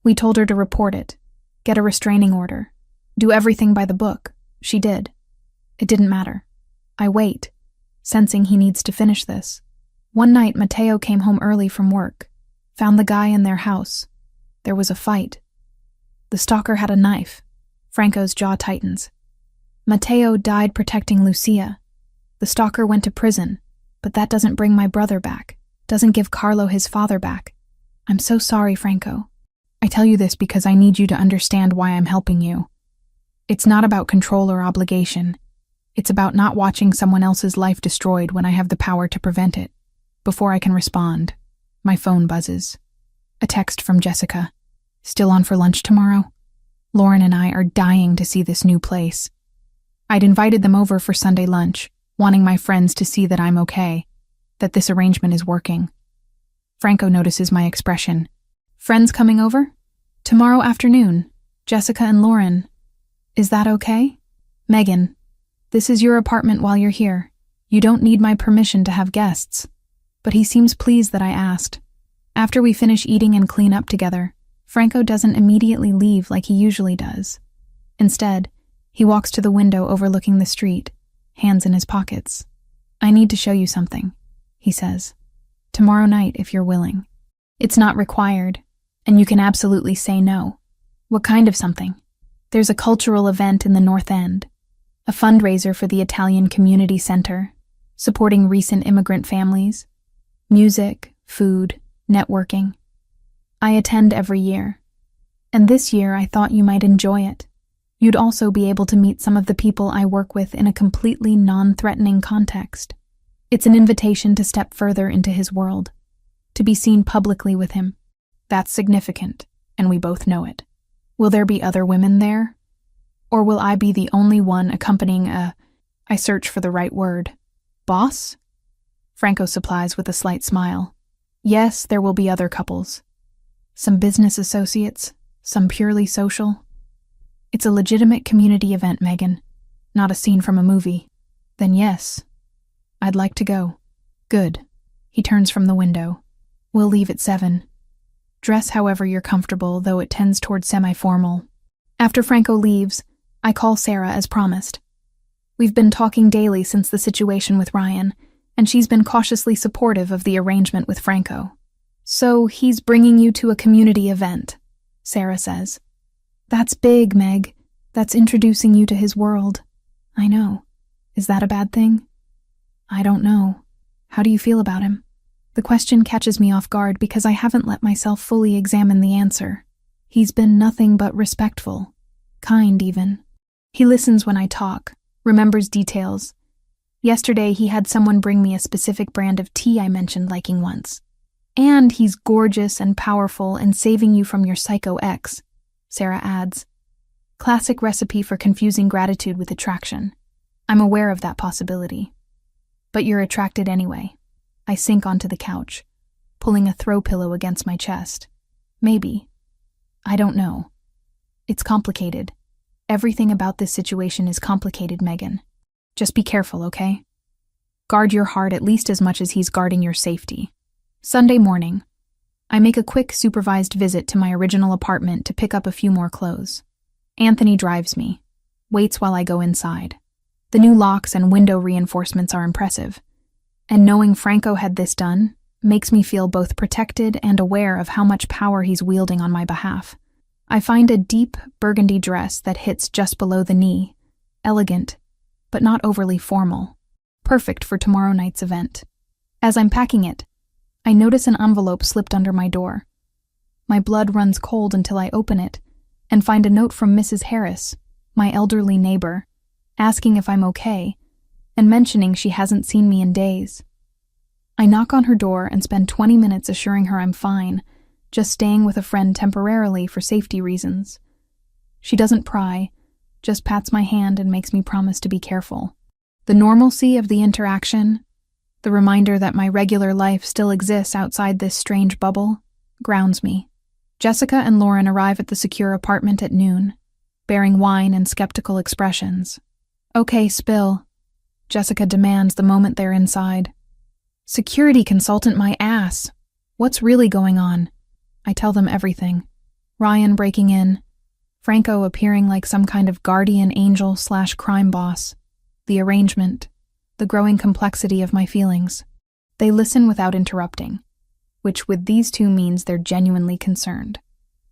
We told her to report it. Get a restraining order. Do everything by the book. She did. It didn't matter. I wait, sensing he needs to finish this. One night, Matteo came home early from work. Found the guy in their house. There was a fight. The stalker had a knife. Franco's jaw tightens. Matteo died protecting Lucia. The stalker went to prison, but that doesn't bring my brother back. Doesn't give Carlo his father back. I'm so sorry, Franco. I tell you this because I need you to understand why I'm helping you. It's not about control or obligation. It's about not watching someone else's life destroyed when I have the power to prevent it. Before I can respond, my phone buzzes. A text from Jessica. Still on for lunch tomorrow? Lauren and I are dying to see this new place. I'd invited them over for Sunday lunch, wanting my friends to see that I'm okay, that this arrangement is working. Franco notices my expression. Friends coming over? Tomorrow afternoon. Jessica and Lauren. Is that okay? Megan, this is your apartment while you're here. You don't need my permission to have guests. But he seems pleased that I asked. After we finish eating and clean up together, Franco doesn't immediately leave like he usually does. Instead, he walks to the window overlooking the street, hands in his pockets. I need to show you something, he says. Tomorrow night, if you're willing. It's not required, and you can absolutely say no. What kind of something? There's a cultural event in the North End, a fundraiser for the Italian Community Center, supporting recent immigrant families. Music, food, networking. I attend every year. And this year I thought you might enjoy it. You'd also be able to meet some of the people I work with in a completely non-threatening context. It's an invitation to step further into his world, to be seen publicly with him. That's significant, and we both know it. Will there be other women there? Or will I be the only one accompanying I search for the right word. Boss? Franco supplies with a slight smile. Yes, there will be other couples. Some business associates, some purely social. It's a legitimate community event, Megan, not a scene from a movie. Then yes, I'd like to go. Good. He turns from the window. We'll leave at 7. Dress however you're comfortable, though it tends toward semi-formal. After Franco leaves, I call Sarah as promised. We've been talking daily since the situation with Ryan, and she's been cautiously supportive of the arrangement with Franco. So he's bringing you to a community event, Sarah says. That's big, Meg. That's introducing you to his world. I know. Is that a bad thing? I don't know. How do you feel about him? The question catches me off guard because I haven't let myself fully examine the answer. He's been nothing but respectful. Kind, even. He listens when I talk, remembers details. Yesterday, he had someone bring me a specific brand of tea I mentioned liking once. And he's gorgeous and powerful and saving you from your psycho ex, Sarah adds. Classic recipe for confusing gratitude with attraction. I'm aware of that possibility. But you're attracted anyway. I sink onto the couch, pulling a throw pillow against my chest. Maybe. I don't know. It's complicated. Everything about this situation is complicated, Megan. Just be careful, okay? Guard your heart at least as much as he's guarding your safety. Sunday morning, I make a quick supervised visit to my original apartment to pick up a few more clothes. Anthony drives me, waits while I go inside. The new locks and window reinforcements are impressive, and knowing Franco had this done makes me feel both protected and aware of how much power he's wielding on my behalf. I find a deep burgundy dress that hits just below the knee, elegant, but not overly formal, perfect for tomorrow night's event. As I'm packing it, I notice an envelope slipped under my door. My blood runs cold until I open it and find a note from Mrs. Harris, my elderly neighbor, asking if I'm okay and mentioning she hasn't seen me in days. I knock on her door and spend 20 minutes assuring her I'm fine, just staying with a friend temporarily for safety reasons. She doesn't pry, just pats my hand and makes me promise to be careful. The normalcy of the interaction, the reminder that my regular life still exists outside this strange bubble, grounds me. Jessica and Lauren arrive at the secure apartment at noon, bearing wine and skeptical expressions. Okay, spill, Jessica demands the moment they're inside. Security consultant my ass. What's really going on? I tell them everything. Ryan breaking in, Franco appearing like some kind of guardian angel/crime boss, the arrangement, the growing complexity of my feelings. They listen without interrupting, which with these two means they're genuinely concerned.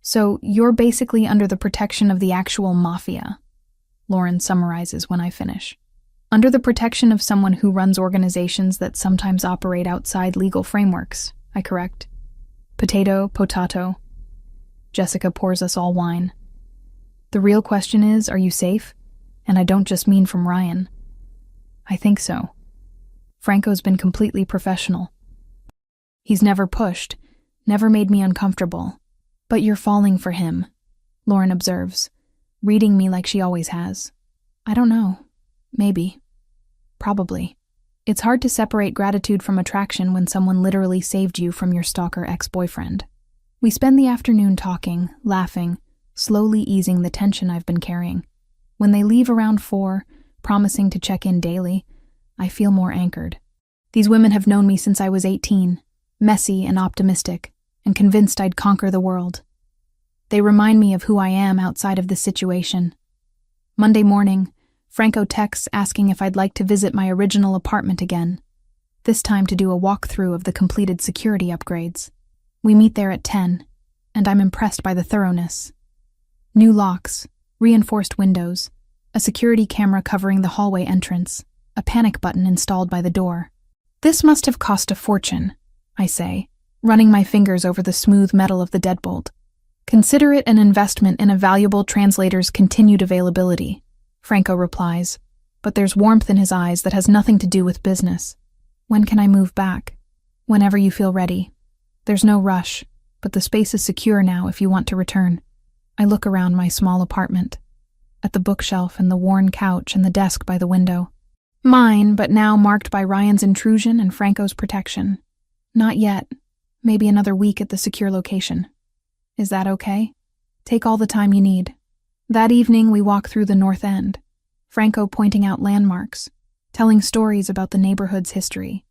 So you're basically under the protection of the actual Mafia, Lauren summarizes when I finish. Under the protection of someone who runs organizations that sometimes operate outside legal frameworks, I correct. Potato. Jessica pours us all wine. The real question is, are you safe? And I don't just mean from Ryan. I think so. Franco's been completely professional. He's never pushed, never made me uncomfortable. But you're falling for him, Lauren observes, reading me like she always has. I don't know. Maybe. Probably. It's hard to separate gratitude from attraction when someone literally saved you from your stalker ex-boyfriend. We spend the afternoon talking, laughing, slowly easing the tension I've been carrying. When they leave around 4, promising to check in daily, I feel more anchored. These women have known me since I was 18, messy and optimistic, and convinced I'd conquer the world. They remind me of who I am outside of this situation. Monday morning, Franco texts asking if I'd like to visit my original apartment again, this time to do a walkthrough of the completed security upgrades. We meet there at 10, and I'm impressed by the thoroughness. New locks, reinforced windows, a security camera covering the hallway entrance, a panic button installed by the door. This must have cost a fortune, I say, running my fingers over the smooth metal of the deadbolt. Consider it an investment in a valuable translator's continued availability, Franco replies, but there's warmth in his eyes that has nothing to do with business. When can I move back? Whenever you feel ready. There's no rush, but the space is secure now if you want to return. I look around my small apartment, at the bookshelf and the worn couch and the desk by the window. Mine, but now marked by Ryan's intrusion and Franco's protection. Not yet. Maybe another week at the secure location. Is that okay? Take all the time you need. That evening we walk through the North End, Franco pointing out landmarks, telling stories about the neighborhood's history.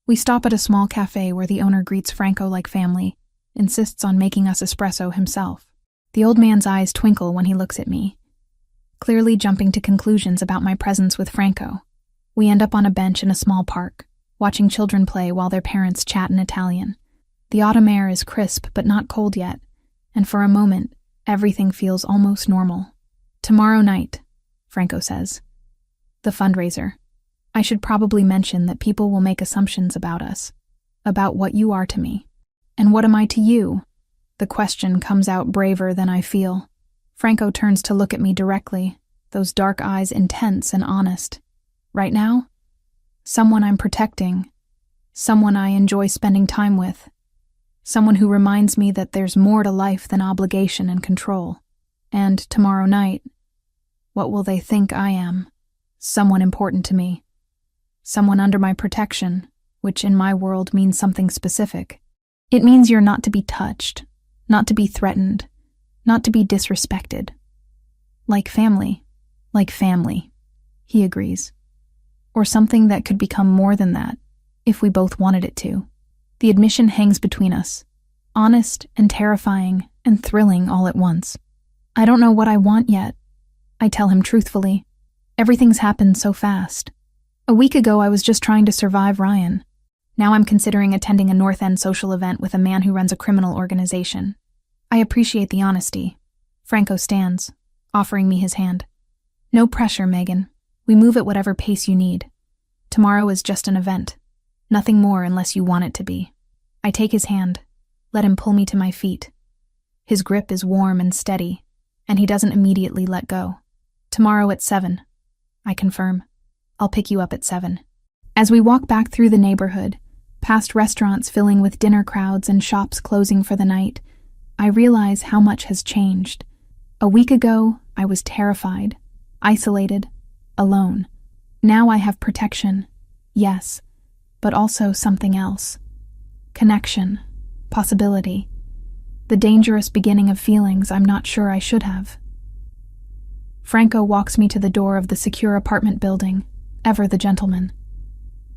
We stop at a small cafe where the owner greets Franco like family, insists on making us espresso himself. The old man's eyes twinkle when he looks at me, clearly jumping to conclusions about my presence with Franco. We end up on a bench in a small park, watching children play while their parents chat in Italian. The autumn air is crisp but not cold yet, and for a moment, everything feels almost normal. Tomorrow night, Franco says. The fundraiser. I should probably mention that people will make assumptions about us, about what you are to me. And what am I to you? The question comes out braver than I feel. Franco turns to look at me directly, those dark eyes intense and honest. Right now? Someone I'm protecting. Someone I enjoy spending time with. Someone who reminds me that there's more to life than obligation and control. And tomorrow night, what will they think I am? Someone important to me. Someone under my protection, which in my world means something specific. It means you're not to be touched, not to be threatened, not to be disrespected. Like family, he agrees. Or something that could become more than that, if we both wanted it to. The admission hangs between us, honest and terrifying and thrilling all at once. I don't know what I want yet, I tell him truthfully. Everything's happened so fast. A week ago I was just trying to survive Ryan. Now I'm considering attending a North End social event with a man who runs a criminal organization. I appreciate the honesty. Franco stands, offering me his hand. No pressure, Megan. We move at whatever pace you need. Tomorrow is just an event. Nothing more unless you want it to be. I take his hand, let him pull me to my feet. His grip is warm and steady, and he doesn't immediately let go. Tomorrow at 7, I confirm. I'll pick you up at 7. As we walk back through the neighborhood, past restaurants filling with dinner crowds and shops closing for the night, I realize how much has changed. A week ago, I was terrified, isolated, alone. Now I have protection, yes, but also something else. Connection, possibility, the dangerous beginning of feelings I'm not sure I should have. Franco walks me to the door of the secure apartment building, ever the gentleman.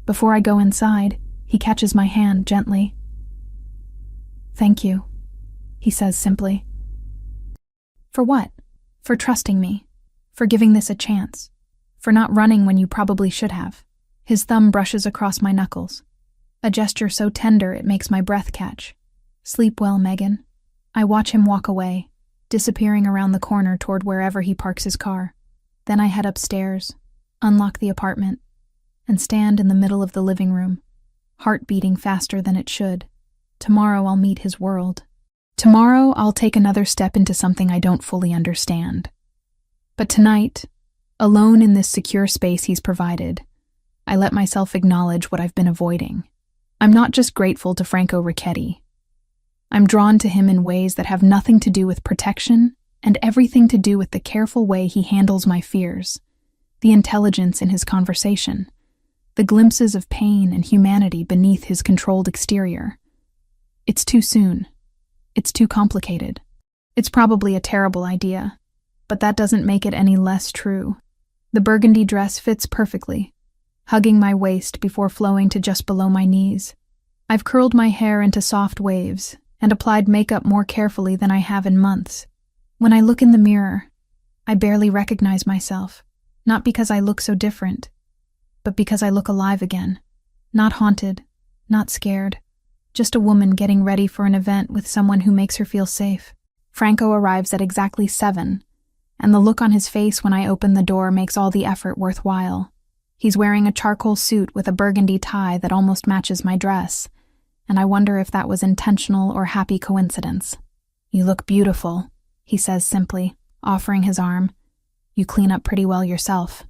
Before I go inside, he catches my hand gently. Thank you, he says simply. For what? For trusting me, for giving this a chance, for not running when you probably should have. His thumb brushes across my knuckles, a gesture so tender it makes my breath catch. Sleep well, Megan. I watch him walk away, disappearing around the corner toward wherever he parks his car. Then I head upstairs, unlock the apartment, and stand in the middle of the living room, heart beating faster than it should. Tomorrow I'll meet his world. Tomorrow I'll take another step into something I don't fully understand. But tonight, alone in this secure space he's provided, I let myself acknowledge what I've been avoiding. I'm not just grateful to Franco Ricchetti. I'm drawn to him in ways that have nothing to do with protection and everything to do with the careful way he handles my fears, the intelligence in his conversation, the glimpses of pain and humanity beneath his controlled exterior. It's too soon. It's too complicated. It's probably a terrible idea, but that doesn't make it any less true. The burgundy dress fits perfectly. hugging my waist before flowing to just below my knees. I've curled my hair into soft waves and applied makeup more carefully than I have in months. When I look in the mirror, I barely recognize myself, not because I look so different, but because I look alive again. Not haunted, not scared, just a woman getting ready for an event with someone who makes her feel safe. Franco arrives at exactly 7, and the look on his face when I open the door makes all the effort worthwhile. He's wearing a charcoal suit with a burgundy tie that almost matches my dress, and I wonder if that was intentional or happy coincidence. "You look beautiful," he says simply, offering his arm. "You clean up pretty well yourself."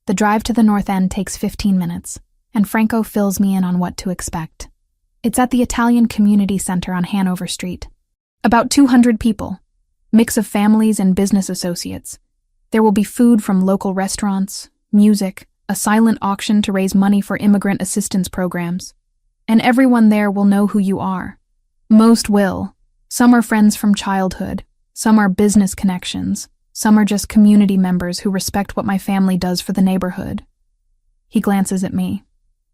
The drive to the North End takes 15 minutes, and Franco fills me in on what to expect. It's at the Italian Community Center on Hanover Street. About 200 people, mix of families and business associates. There will be food from local restaurants, music, a silent auction to raise money for immigrant assistance programs. And everyone there will know who you are. Most will. Some are friends from childhood, some are business connections, some are just community members who respect what my family does for the neighborhood. He glances at me.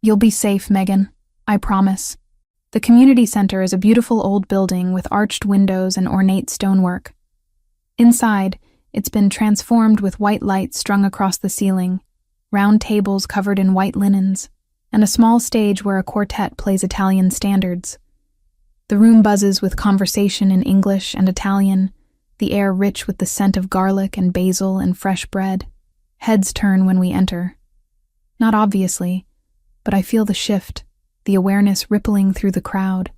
"You'll be safe, Megan. I promise." The community center is a beautiful old building with arched windows and ornate stonework. Inside, it's been transformed with white lights strung across the ceiling, round tables covered in white linens, and a small stage where a quartet plays Italian standards. The room buzzes with conversation in English and Italian, the air rich with the scent of garlic and basil and fresh bread. Heads turn when we enter. Not obviously, but I feel the shift, the awareness rippling through the crowd.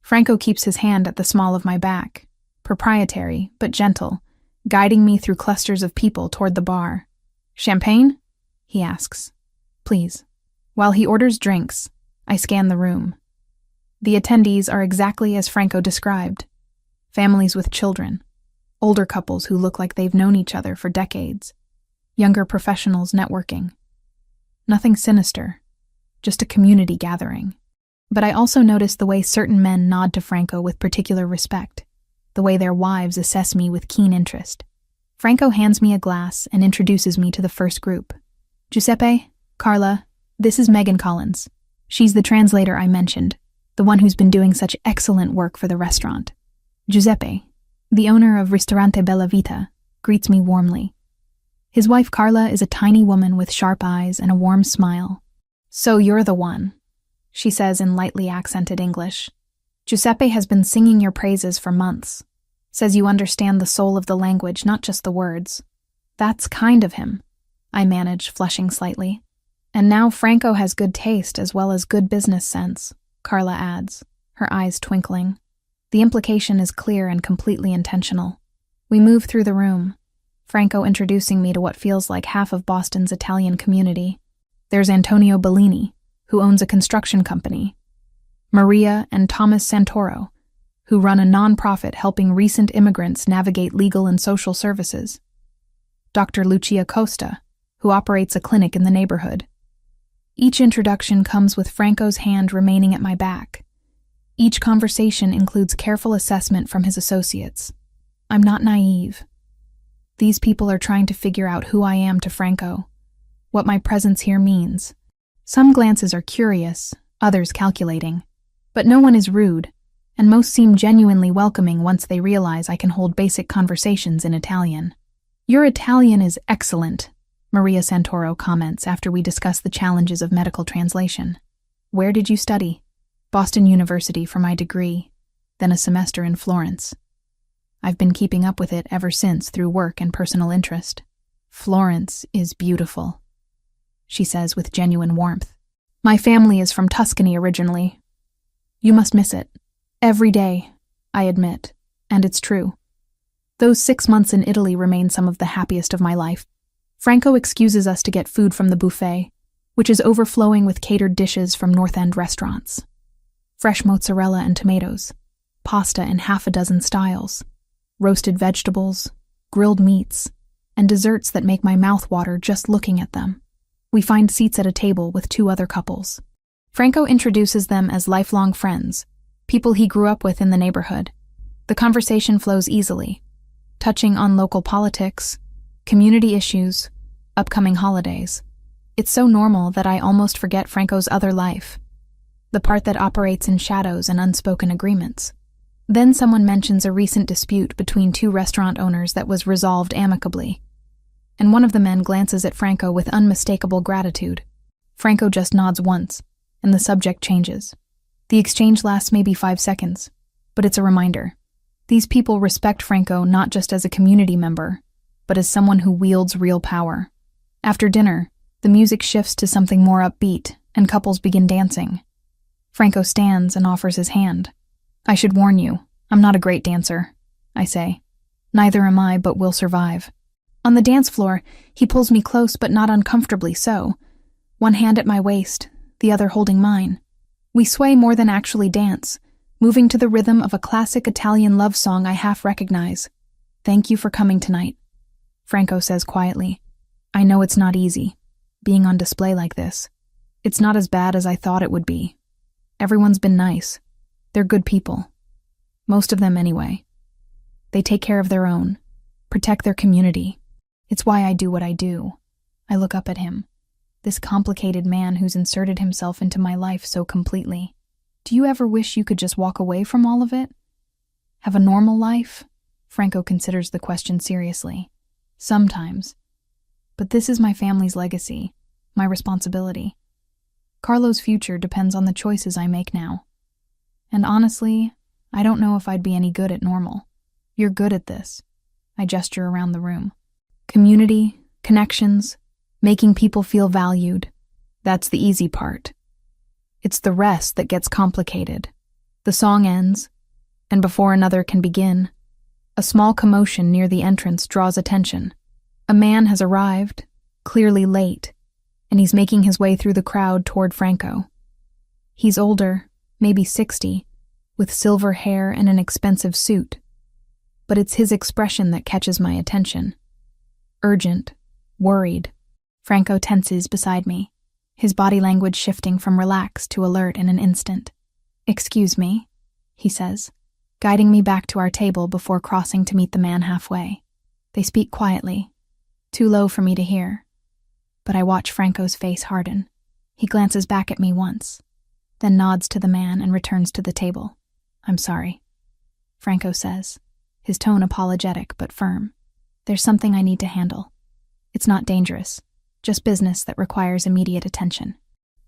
Franco keeps his hand at the small of my back, proprietary but gentle, guiding me through clusters of people toward the bar. "Champagne?" he asks. "Please." While he orders drinks, I scan the room. The attendees are exactly as Franco described. Families with children, older couples who look like they've known each other for decades, younger professionals networking. Nothing sinister, just a community gathering. But I also notice the way certain men nod to Franco with particular respect, the way their wives assess me with keen interest. Franco hands me a glass and introduces me to the first group. "Giuseppe, Carla, this is Megan Collins. She's the translator I mentioned, the one who's been doing such excellent work for the restaurant." Giuseppe, the owner of Ristorante Bella Vita, greets me warmly. His wife Carla is a tiny woman with sharp eyes and a warm smile. "So you're the one," she says in lightly accented English. "Giuseppe has been singing your praises for months. Says you understand the soul of the language, not just the words." "That's kind of him," I manage, flushing slightly. "And now Franco has good taste as well as good business sense," Carla adds, her eyes twinkling. The implication is clear and completely intentional. We move through the room, Franco introducing me to what feels like half of Boston's Italian community. There's Antonio Bellini, who owns a construction company, Maria and Thomas Santoro, who run a nonprofit helping recent immigrants navigate legal and social services, Dr. Lucia Costa, who operates a clinic in the neighborhood. Each introduction comes with Franco's hand remaining at my back. Each conversation includes careful assessment from his associates. I'm not naive. These people are trying to figure out who I am to Franco, what my presence here means. Some glances are curious, others calculating. But no one is rude, and most seem genuinely welcoming once they realize I can hold basic conversations in Italian. "Your Italian is excellent," Maria Santoro comments after we discuss the challenges of medical translation. "Where did you study?" "Boston University for my degree, then a semester in Florence. I've been keeping up with it ever since through work and personal interest." "Florence is beautiful," she says with genuine warmth. "My family is from Tuscany originally. You must miss it. Every day, I admit, and it's true. Those 6 months in Italy remain some of the happiest of my life." Franco excuses us to get food from the buffet, which is overflowing with catered dishes from North End restaurants. Fresh mozzarella and tomatoes, pasta in half a dozen styles, roasted vegetables, grilled meats, and desserts that make my mouth water just looking at them. We find seats at a table with 2 other couples. Franco introduces them as lifelong friends, people he grew up with in the neighborhood. The conversation flows easily, touching on local politics, community issues, upcoming holidays. It's so normal that I almost forget Franco's other life, the part that operates in shadows and unspoken agreements. Then someone mentions a recent dispute between two restaurant owners that was resolved amicably, and one of the men glances at Franco with unmistakable gratitude. Franco just nods once, and the subject changes. The exchange lasts maybe 5 seconds, but it's a reminder. These people respect Franco not just as a community member, but as someone who wields real power. After dinner, the music shifts to something more upbeat, and couples begin dancing. Franco stands and offers his hand. "I should warn you, I'm not a great dancer," I say. "Neither am I, but we'll survive." On the dance floor, he pulls me close but not uncomfortably so, one hand at my waist, the other holding mine. We sway more than actually dance, moving to the rhythm of a classic Italian love song I half recognize. "Thank you for coming tonight," Franco says quietly. "I know it's not easy, being on display like this. It's not as bad as I thought it would be. Everyone's been nice. They're good people. Most of them anyway. They take care of their own, protect their community. It's why I do what I do." I look up at him, this complicated man who's inserted himself into my life so completely. "Do you ever wish you could just walk away from all of it? Have a normal life?" Franco considers the question seriously. "Sometimes. But this is my family's legacy, my responsibility. Carlo's future depends on the choices I make now. And honestly, I don't know if I'd be any good at normal. You're good at this." I gesture around the room. "Community, connections, making people feel valued. That's the easy part. It's the rest that gets complicated." The song ends, and before another can begin, a small commotion near the entrance draws attention. A man has arrived, clearly late, and he's making his way through the crowd toward Franco. He's older, maybe 60, with silver hair and an expensive suit. But it's his expression that catches my attention. Urgent, worried. Franco tenses beside me, his body language shifting from relaxed to alert in an instant. "Excuse me," he says, guiding me back to our table before crossing to meet the man halfway. They speak quietly, too low for me to hear. But I watch Franco's face harden. He glances back at me once, then nods to the man and returns to the table. "I'm sorry," Franco says, his tone apologetic but firm. "There's something I need to handle. It's not dangerous, just business that requires immediate attention.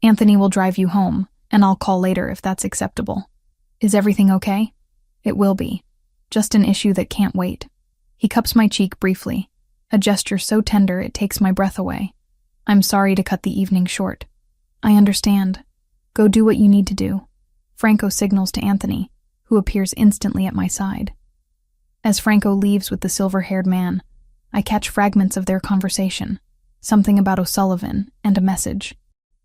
Anthony will drive you home, and I'll call later if that's acceptable. Is everything okay?" "It will be. Just an issue that can't wait." He cups my cheek briefly, a gesture so tender it takes my breath away. "I'm sorry to cut the evening short." "I understand. Go do what you need to do." Franco signals to Anthony, who appears instantly at my side. As Franco leaves with the silver-haired man, I catch fragments of their conversation, something about O'Sullivan and a message.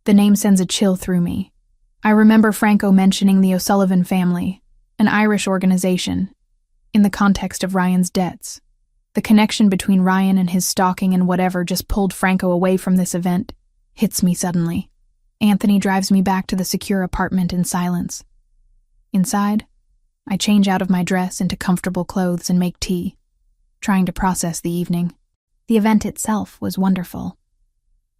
The name sends a chill through me. I remember Franco mentioning the O'Sullivan family, an Irish organization, in the context of Ryan's debts. The connection between Ryan and his stalking and whatever just pulled Franco away from this event hits me suddenly. Anthony drives me back to the secure apartment in silence. Inside, I change out of my dress into comfortable clothes and make tea, trying to process the evening. The event itself was wonderful.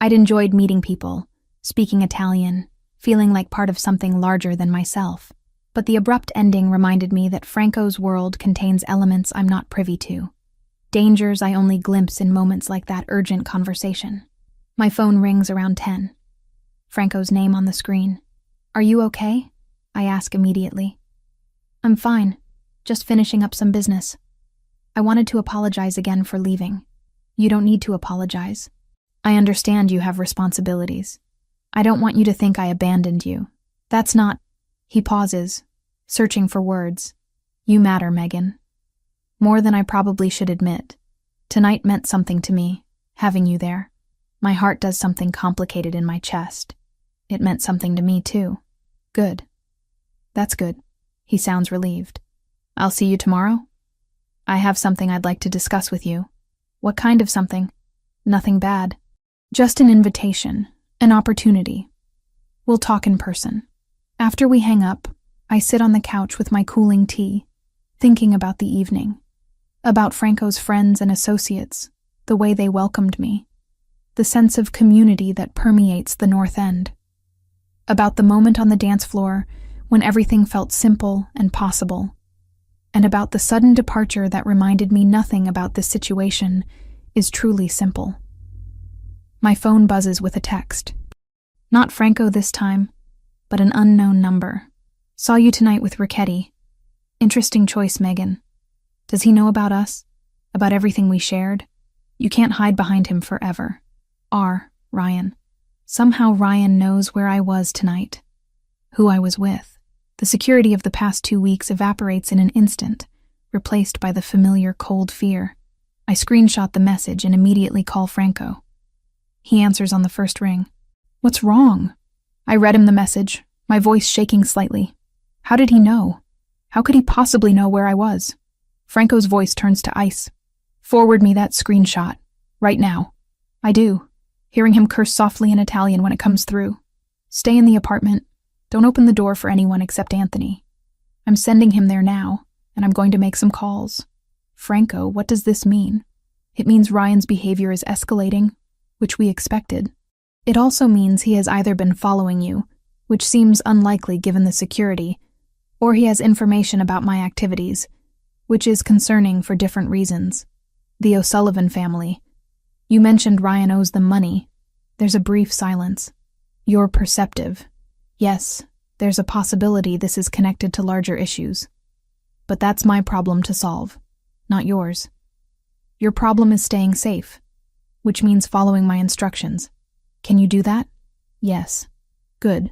I'd enjoyed meeting people, speaking Italian, feeling like part of something larger than myself. But the abrupt ending reminded me that Franco's world contains elements I'm not privy to, dangers I only glimpse in moments like that urgent conversation. My phone rings around 10. Franco's name on the screen. "Are you okay?" I ask immediately. "I'm fine, just finishing up some business. I wanted to apologize again for leaving." "You don't need to apologize. I understand you have responsibilities. I don't want you to think I abandoned you. That's not..." He pauses, searching for words. "You matter, Megan. More than I probably should admit. Tonight meant something to me, having you there. My heart does something complicated in my chest. It meant something to me, too." "Good. That's good." He sounds relieved. "I'll see you tomorrow? I have something I'd like to discuss with you." "What kind of something?" "Nothing bad. Just an invitation, an opportunity. We'll talk in person." After we hang up, I sit on the couch with my cooling tea, thinking about the evening, about Franco's friends and associates, the way they welcomed me. the sense of community that permeates the North End. About the moment on the dance floor when everything felt simple and possible, and about the sudden departure that reminded me nothing about this situation is truly simple. My phone buzzes with a text. Not Franco this time, but an unknown number. Saw you tonight with Ricchetti. Interesting choice, Megan. Does he know about us? About everything we shared? You can't hide behind him forever. Ryan. Somehow Ryan knows where I was tonight, who I was with. The security of the past 2 weeks evaporates in an instant, replaced by the familiar cold fear. I screenshot the message and immediately call Franco. He answers on the first ring. What's wrong? I read him the message, my voice shaking slightly. How did he know? How could he possibly know where I was? Franco's voice turns to ice. Forward me that screenshot. Right now. I do, hearing him curse softly in Italian when it comes through. Stay in the apartment. Don't open the door for anyone except Anthony. I'm sending him there now, and I'm going to make some calls. Franco, what does this mean? It means Ryan's behavior is escalating, which we expected. It also means he has either been following you, which seems unlikely given the security, or he has information about my activities, which is concerning for different reasons. The O'Sullivan family. You mentioned Ryan owes them money. There's a brief silence. You're perceptive. Yes, there's a possibility this is connected to larger issues. But that's my problem to solve, not yours. Your problem is staying safe, which means following my instructions. Can you do that? Yes. Good.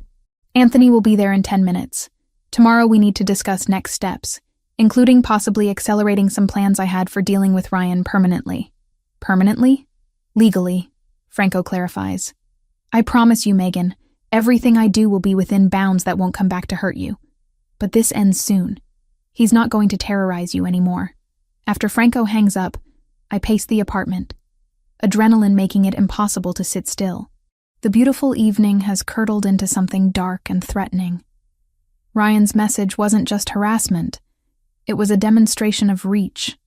Anthony will be there in 10 minutes. Tomorrow we need to discuss next steps, including possibly accelerating some plans I had for dealing with Ryan permanently. Permanently? Legally, Franco clarifies. I promise you, Megan, everything I do will be within bounds that won't come back to hurt you. But this ends soon. He's not going to terrorize you anymore. After Franco hangs up, I pace the apartment, adrenaline making it impossible to sit still. The beautiful evening has curdled into something dark and threatening. Ryan's message wasn't just harassment. It was a demonstration of reach,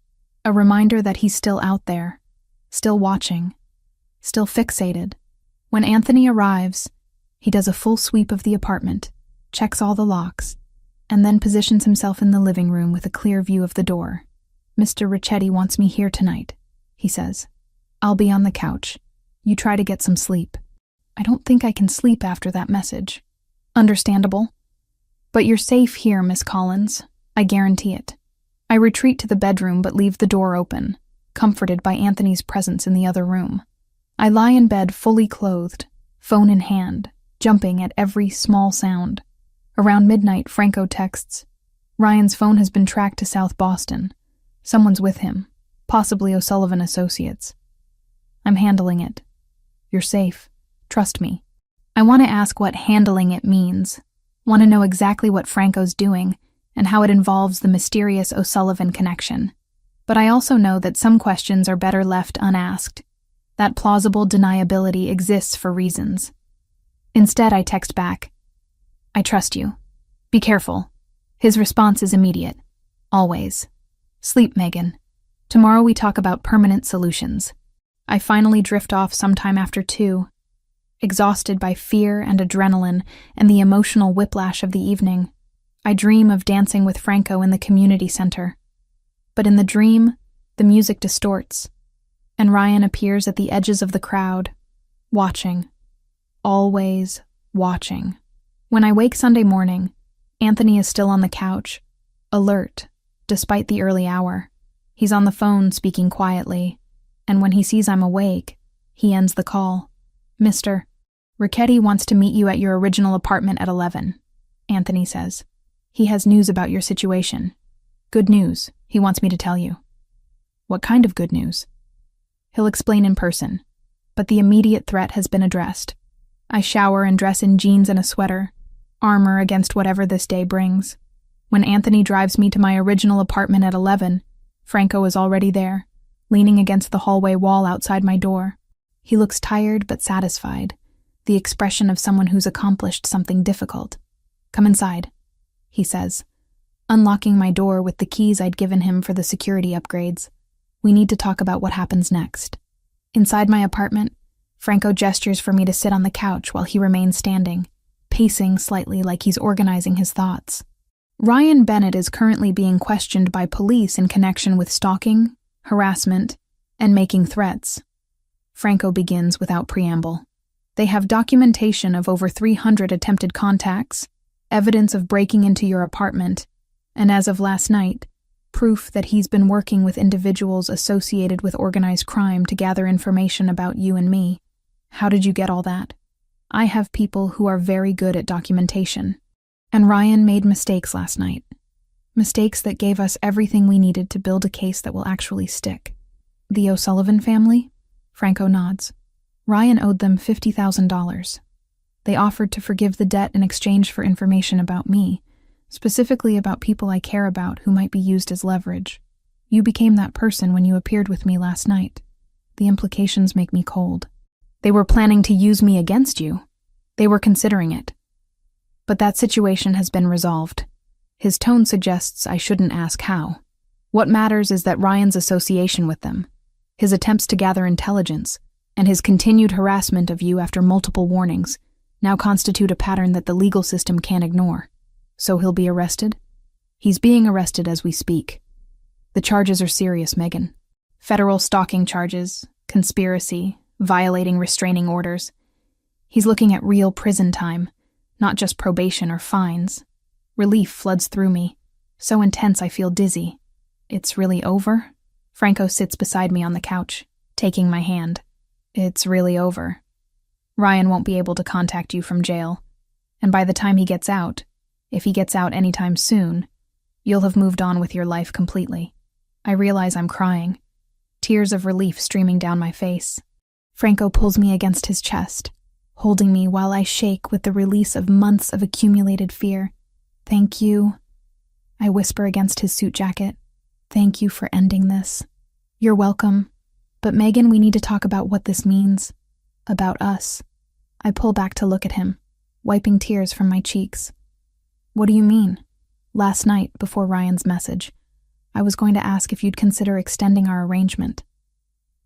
a reminder that he's still out there, still watching, still fixated. When Anthony arrives, he does a full sweep of the apartment, checks all the locks, and then positions himself in the living room with a clear view of the door. Mr. Ricchetti wants me here tonight, he says. I'll be on the couch. You try to get some sleep. I don't think I can sleep after that message. Understandable. But you're safe here, Miss Collins. I guarantee it. I retreat to the bedroom but leave the door open, comforted by Anthony's presence in the other room. I lie in bed fully clothed, phone in hand, jumping at every small sound. Around midnight, Franco texts. Ryan's phone has been tracked to South Boston. Someone's with him, possibly O'Sullivan Associates. I'm handling it. You're safe. Trust me. I want to ask what handling it means. Want to know exactly what Franco's doing and how it involves the mysterious O'Sullivan connection. But I also know that some questions are better left unasked. That plausible deniability exists for reasons. Instead, I text back. I trust you. Be careful. His response is immediate. Always. Sleep, Megan. Tomorrow we talk about permanent solutions. I finally drift off sometime after 2, exhausted by fear and adrenaline and the emotional whiplash of the evening. I dream of dancing with Franco in the community center. But in the dream, the music distorts, and Ryan appears at the edges of the crowd, watching. Always watching. When I wake Sunday morning, Anthony is still on the couch, alert, despite the early hour. He's on the phone speaking quietly, and when he sees I'm awake, he ends the call. Mr. Ricchetti wants to meet you at your original apartment at 11, Anthony says. He has news about your situation. Good news, he wants me to tell you. What kind of good news? He'll explain in person, but the immediate threat has been addressed. I shower and dress in jeans and a sweater, armor against whatever this day brings. When Anthony drives me to my original apartment at 11, Franco is already there, leaning against the hallway wall outside my door. He looks tired but satisfied, the expression of someone who's accomplished something difficult. Come inside, he says, unlocking my door with the keys I'd given him for the security upgrades. We need to talk about what happens next. Inside my apartment, Franco gestures for me to sit on the couch while he remains standing, pacing slightly like he's organizing his thoughts. Ryan Bennett is currently being questioned by police in connection with stalking, harassment, and making threats. Franco begins without preamble. They have documentation of over 300 attempted contacts, evidence of breaking into your apartment, and as of last night, proof that he's been working with individuals associated with organized crime to gather information about you and me. How did you get all that? I have people who are very good at documentation. And Ryan made mistakes last night. Mistakes that gave us everything we needed to build a case that will actually stick. The O'Sullivan family? Franco nods. Ryan owed them $50,000. They offered to forgive the debt in exchange for information about me, specifically about people I care about who might be used as leverage. You became that person when you appeared with me last night. The implications make me cold. They were planning to use me against you. They were considering it. But that situation has been resolved. His tone suggests I shouldn't ask how. What matters is that Ryan's association with them, his attempts to gather intelligence, and his continued harassment of you after multiple warnings now constitute a pattern that the legal system can't ignore. So he'll be arrested? He's being arrested as we speak. The charges are serious, Megan. Federal stalking charges, conspiracy, violating restraining orders. He's looking at real prison time, not just probation or fines. Relief floods through me, so intense I feel dizzy. It's really over? Franco sits beside me on the couch, taking my hand. It's really over. Ryan won't be able to contact you from jail, and by the time he gets out, if he gets out anytime soon, you'll have moved on with your life completely. I realize I'm crying, tears of relief streaming down my face. Franco pulls me against his chest, holding me while I shake with the release of months of accumulated fear. Thank you, I whisper against his suit jacket. Thank you for ending this. You're welcome. But Megan, we need to talk about what this means. About us. I pull back to look at him, wiping tears from my cheeks. What do you mean? Last night, before Ryan's message, I was going to ask if you'd consider extending our arrangement.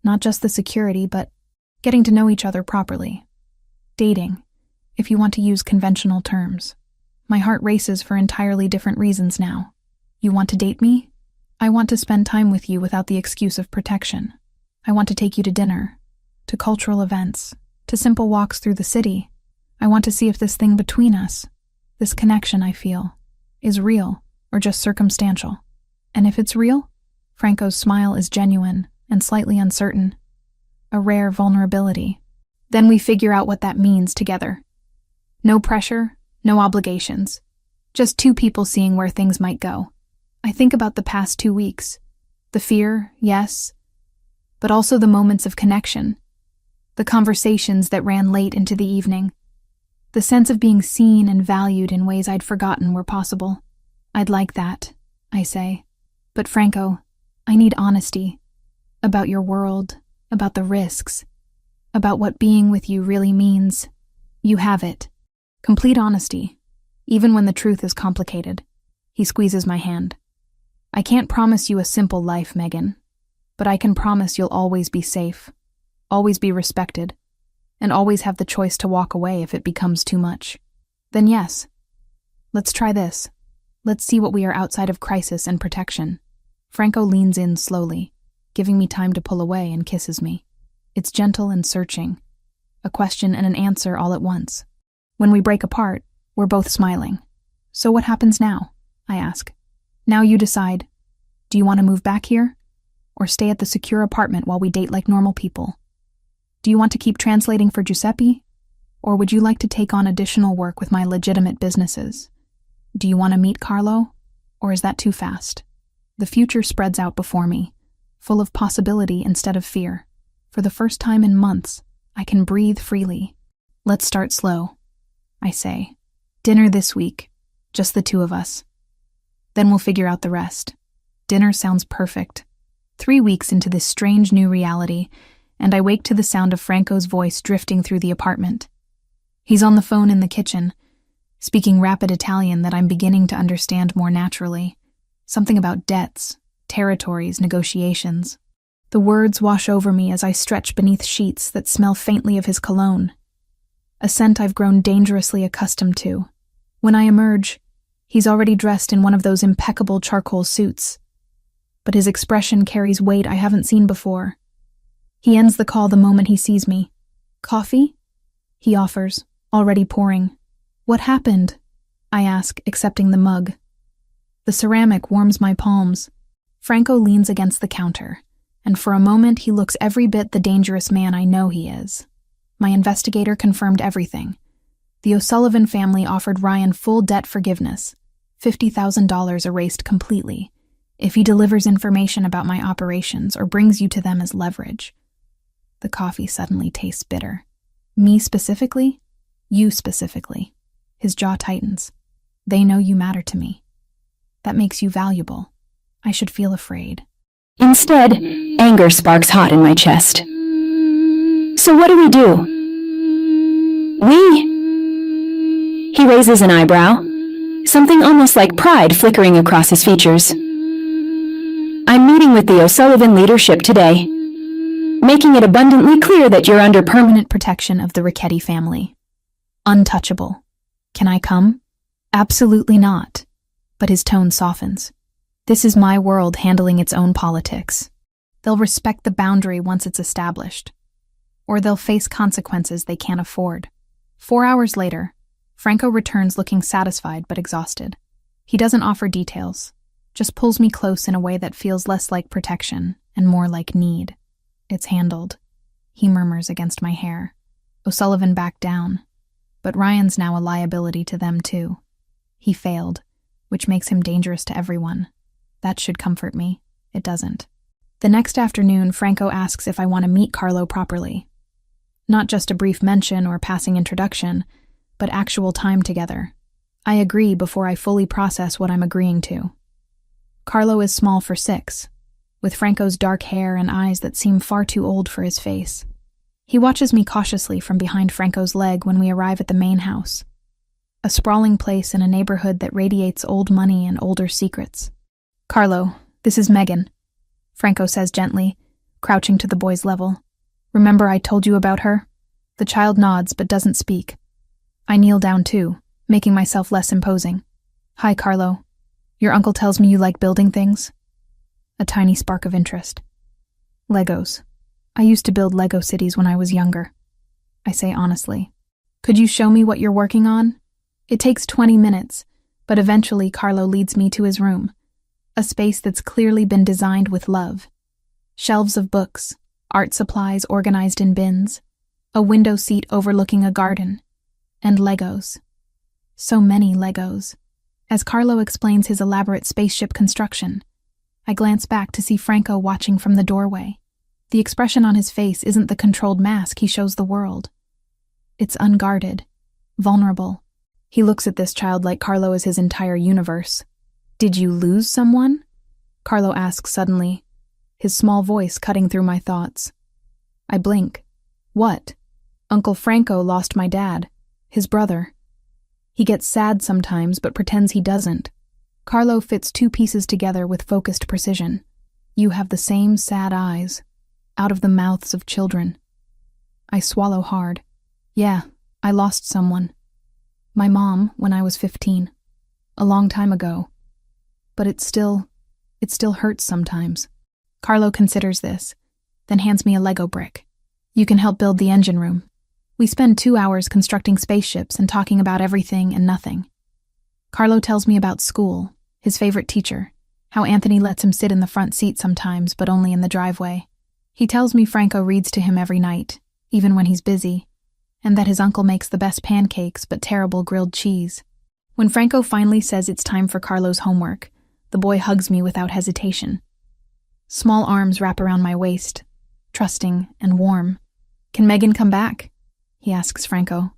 Not just the security, but getting to know each other properly. Dating, if you want to use conventional terms. My heart races for entirely different reasons now. You want to date me? I want to spend time with you without the excuse of protection. I want to take you to dinner, to cultural events, to simple walks through the city. I want to see if this thing between us, this connection I feel, is real or just circumstantial. And if it's real, Franco's smile is genuine and slightly uncertain. A rare vulnerability. Then we figure out what that means together. No pressure, no obligations. Just two people seeing where things might go. I think about the past 2 weeks. The fear, yes, but also the moments of connection. The conversations that ran late into the evening. The sense of being seen and valued in ways I'd forgotten were possible. I'd like that, I say. But Franco, I need honesty. About your world, about the risks, about what being with you really means. You have it. Complete honesty, even when the truth is complicated. He squeezes my hand. I can't promise you a simple life, Megan, but I can promise you'll always be safe, always be respected, and always have the choice to walk away if it becomes too much. Then yes, let's try this. Let's see what we are outside of crisis and protection. Franco leans in slowly, giving me time to pull away, and kisses me. It's gentle and searching, a question and an answer all at once. When we break apart, we're both smiling. So what happens now? I ask. Now you decide. Do you want to move back here? Or stay at the secure apartment while we date like normal people? Do you want to keep translating for Giuseppe? Or would you like to take on additional work with my legitimate businesses? Do you want to meet Carlo? Or is that too fast? The future spreads out before me, full of possibility instead of fear. For the first time in months, I can breathe freely. Let's start slow, I say. Dinner this week, just the two of us. Then we'll figure out the rest. Dinner sounds perfect. 3 weeks into this strange new reality, and I wake to the sound of Franco's voice drifting through the apartment. He's on the phone in the kitchen, speaking rapid Italian that I'm beginning to understand more naturally. Something about debts, territories, negotiations. The words wash over me as I stretch beneath sheets that smell faintly of his cologne, a scent I've grown dangerously accustomed to. When I emerge, he's already dressed in one of those impeccable charcoal suits, but his expression carries weight I haven't seen before. He ends the call the moment he sees me. "Coffee?" he offers, already pouring. "What happened?" I ask, accepting the mug. The ceramic warms my palms. Franco leans against the counter, and for a moment he looks every bit the dangerous man I know he is. My investigator confirmed everything. The O'Sullivan family offered Ryan full debt forgiveness, $50,000 erased completely, if he delivers information about my operations or brings you to them as leverage. The coffee suddenly tastes bitter. Me specifically? You specifically. His jaw tightens. They know you matter to me. That makes you valuable. I should feel afraid. Instead, anger sparks hot in my chest. So what do? We? He raises an eyebrow, something almost like pride flickering across his features. I'm meeting with the O'Sullivan leadership today, making it abundantly clear that you're under permanent protection of the Richetti family. Untouchable. Can I come? Absolutely not. But his tone softens. This is my world handling its own politics. They'll respect the boundary once it's established, or they'll face consequences they can't afford. 4 hours later, Franco returns looking satisfied but exhausted. He doesn't offer details, just pulls me close in a way that feels less like protection and more like need. "It's handled," he murmurs against my hair. O'Sullivan backed down, but Ryan's now a liability to them too. He failed, which makes him dangerous to everyone. That should comfort me. It doesn't. The next afternoon, Franco asks if I want to meet Carlo properly. Not just a brief mention or passing introduction, but actual time together. I agree before I fully process what I'm agreeing to. Carlo is small for 6, with Franco's dark hair and eyes that seem far too old for his face. He watches me cautiously from behind Franco's leg when we arrive at the main house, a sprawling place in a neighborhood that radiates old money and older secrets. "Carlo, this is Megan," Franco says gently, crouching to the boy's level. "Remember I told you about her?" The child nods but doesn't speak. I kneel down too, making myself less imposing. "Hi, Carlo. Your uncle tells me you like building things?" A tiny spark of interest. "Legos. I used to build Lego cities when I was younger," I say honestly. "Could you show me what you're working on?" It takes 20 minutes, but eventually Carlo leads me to his room, a space that's clearly been designed with love. Shelves of books, art supplies organized in bins, a window seat overlooking a garden, and Legos. So many Legos. As Carlo explains his elaborate spaceship construction, I glance back to see Franco watching from the doorway. The expression on his face isn't the controlled mask he shows the world. It's unguarded, vulnerable. He looks at this child like Carlo is his entire universe. "Did you lose someone?" Carlo asks suddenly, his small voice cutting through my thoughts. I blink. "What?" "Uncle Franco lost my dad, his brother. He gets sad sometimes but pretends he doesn't." Carlo fits 2 pieces together with focused precision. "You have the same sad eyes, out of the mouths of children." I swallow hard. "Yeah, I lost someone. My mom, when I was 15. A long time ago. But it still hurts sometimes." Carlo considers this, then hands me a Lego brick. "You can help build the engine room." We spend 2 hours constructing spaceships and talking about everything and nothing. Carlo tells me about school, his favorite teacher, how Anthony lets him sit in the front seat sometimes, but only in the driveway. He tells me Franco reads to him every night, even when he's busy, and that his uncle makes the best pancakes but terrible grilled cheese. When Franco finally says it's time for Carlo's homework, the boy hugs me without hesitation. Small arms wrap around my waist, trusting and warm. "Can Megan come back?" he asks Franco.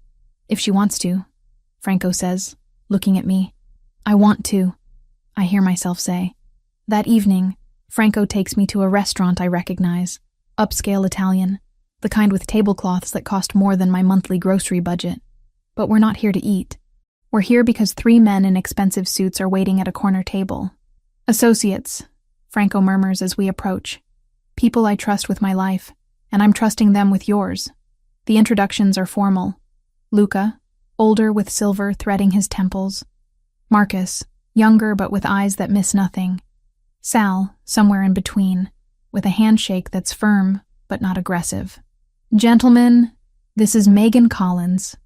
"If she wants to," Franco says, looking at me. "I want to," I hear myself say. That evening, Franco takes me to a restaurant I recognize, upscale Italian, the kind with tablecloths that cost more than my monthly grocery budget. But we're not here to eat. We're here because 3 men in expensive suits are waiting at a corner table. "Associates," Franco murmurs as we approach. People I trust with my life, and I'm trusting them with yours. The introductions are formal. Luca, older with silver threading his temples. Marcus, younger but with eyes that miss nothing. Sal, somewhere in between, with a handshake that's firm but not aggressive. Gentlemen, this is Megan Collins,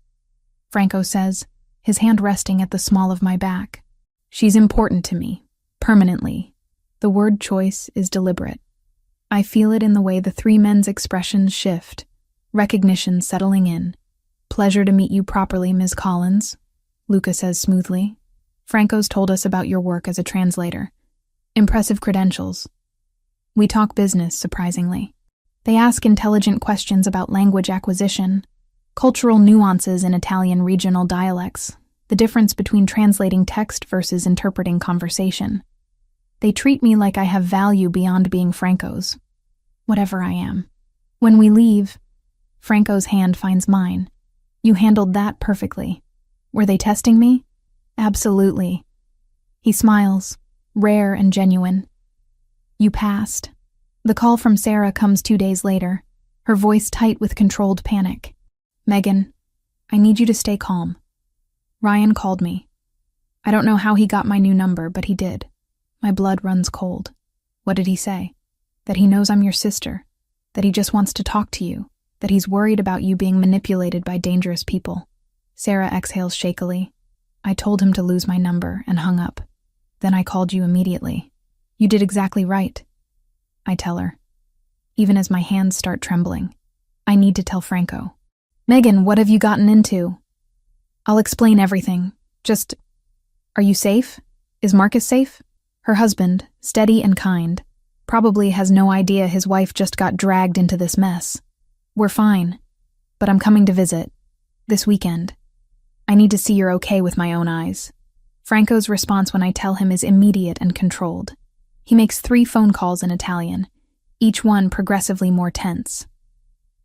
Franco says, his hand resting at the small of my back. She's important to me, permanently. The word choice is deliberate. I feel it in the way the three men's expressions shift, recognition settling in. Pleasure to meet you properly, Ms. Collins, Luca says smoothly. Franco's told us about your work as a translator. Impressive credentials. We talk business, surprisingly. They ask intelligent questions about language acquisition, cultural nuances in Italian regional dialects, the difference between translating text versus interpreting conversation. They treat me like I have value beyond being Franco's, whatever I am. When we leave, Franco's hand finds mine. You handled that perfectly. Were they testing me? Absolutely. He smiles, rare and genuine. You passed. The call from Sarah comes 2 days later, her voice tight with controlled panic. Megan, I need you to stay calm. Ryan called me. I don't know how he got my new number, but he did. My blood runs cold. What did he say? That he knows I'm your sister. That he just wants to talk to you. That he's worried about you being manipulated by dangerous people. Sarah exhales shakily. I told him to lose my number and hung up. Then I called you immediately. You did exactly right, I tell her, even as my hands start trembling. I need to tell Franco. Megan, what have you gotten into? I'll explain everything. Just, are you safe? Is Marcus safe? Her husband, steady and kind, probably has no idea his wife just got dragged into this mess. We're fine, but I'm coming to visit. This weekend. I need to see you're okay with my own eyes. Franco's response when I tell him is immediate and controlled. He makes 3 phone calls in Italian, each one progressively more tense.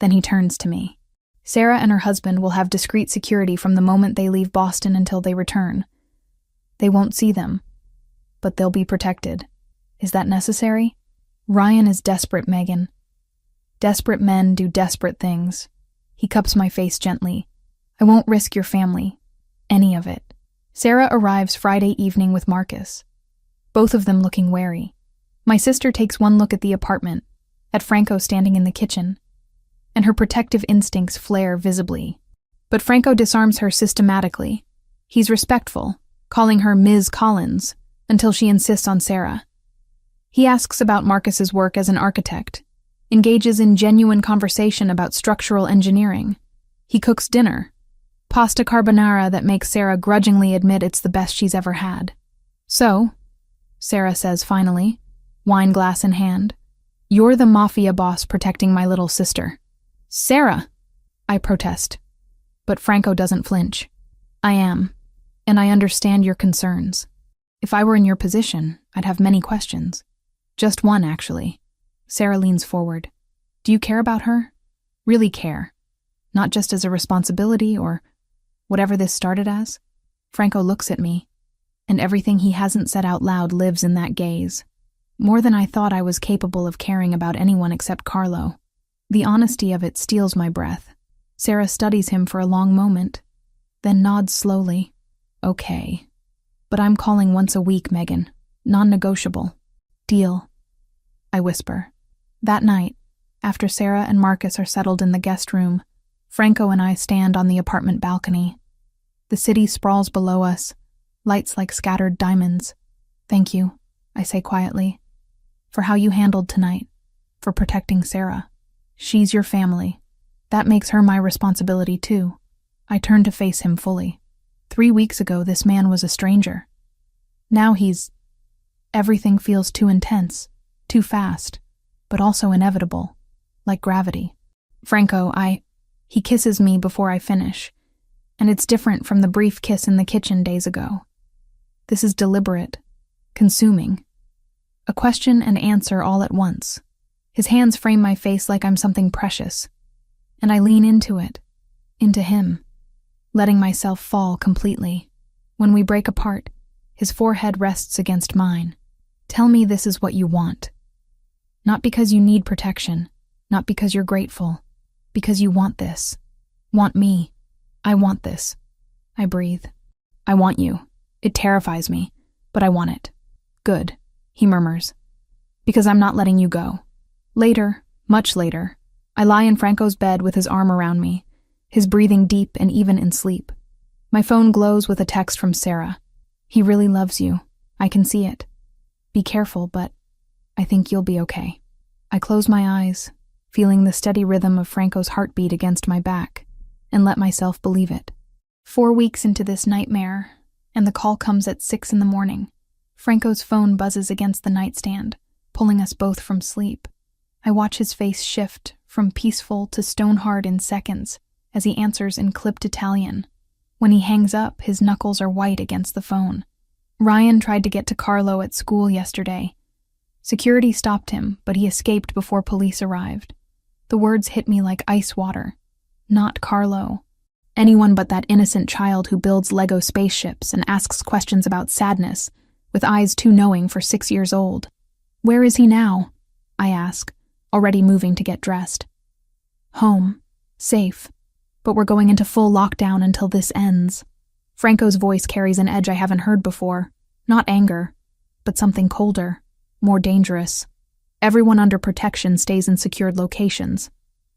Then he turns to me. Sarah and her husband will have discreet security from the moment they leave Boston until they return. They won't see them, but they'll be protected. Is that necessary? Ryan is desperate, Megan. Desperate men do desperate things. He cups my face gently. I won't risk your family. Any of it. Sarah arrives Friday evening with Marcus, both of them looking wary. My sister takes one look at the apartment, at Franco standing in the kitchen, and her protective instincts flare visibly. But Franco disarms her systematically. He's respectful, calling her Ms. Collins, until she insists on Sarah. He asks about Marcus's work as an architect, engages in genuine conversation about structural engineering. He cooks dinner, pasta carbonara that makes Sarah grudgingly admit it's the best she's ever had. So, Sarah says finally, wine glass in hand, you're the Mafia boss protecting my little sister. Sarah, I protest. But Franco doesn't flinch. I am, and I understand your concerns. If I were in your position, I'd have many questions. Just one, actually. Sarah leans forward. Do you care about her? Really care. Not just as a responsibility or whatever this started as? Franco looks at me, and everything he hasn't said out loud lives in that gaze. More than I thought I was capable of caring about anyone except Carlo. The honesty of it steals my breath. Sarah studies him for a long moment, then nods slowly. Okay. But I'm calling once a week, Megan. Non-negotiable. Deal. I whisper. That night, after Sarah and Marcus are settled in the guest room, Franco and I stand on the apartment balcony. The city sprawls below us, lights like scattered diamonds. Thank you, I say quietly, for how you handled tonight, for protecting Sarah. She's your family. That makes her my responsibility too. I turn to face him fully. 3 weeks ago, this man was a stranger. Now everything feels too intense, too fast, but also inevitable, like gravity. Franco, he kisses me before I finish, and it's different from the brief kiss in the kitchen days ago. This is deliberate, consuming. A question and answer all at once. His hands frame my face like I'm something precious, and I lean into it, into him, letting myself fall completely. When we break apart, his forehead rests against mine. Tell me this is what you want. Not because you need protection, not because you're grateful, because you want this. Want me. I want this. I breathe. I want you. It terrifies me, but I want it. Good, he murmurs. Because I'm not letting you go. Later, much later, I lie in Franco's bed with his arm around me, his breathing deep and even in sleep. My phone glows with a text from Sarah. He really loves you. I can see it. Be careful, but I think you'll be okay. I close my eyes, feeling the steady rhythm of Franco's heartbeat against my back, and let myself believe it. 4 weeks into this nightmare, and the call comes at 6 a.m. Franco's phone buzzes against the nightstand, pulling us both from sleep. I watch his face shift from peaceful to stone-hard in seconds as he answers in clipped Italian. When he hangs up, his knuckles are white against the phone. Ryan tried to get to Carlo at school yesterday. Security stopped him, but he escaped before police arrived. The words hit me like ice water. Not Carlo. Anyone but that innocent child who builds Lego spaceships and asks questions about sadness, with eyes too knowing for 6 years old. Where is he now? I ask, already moving to get dressed. Home. Safe. But we're going into full lockdown until this ends. Franco's voice carries an edge I haven't heard before. Not anger, but something colder, more dangerous. Everyone under protection stays in secured locations.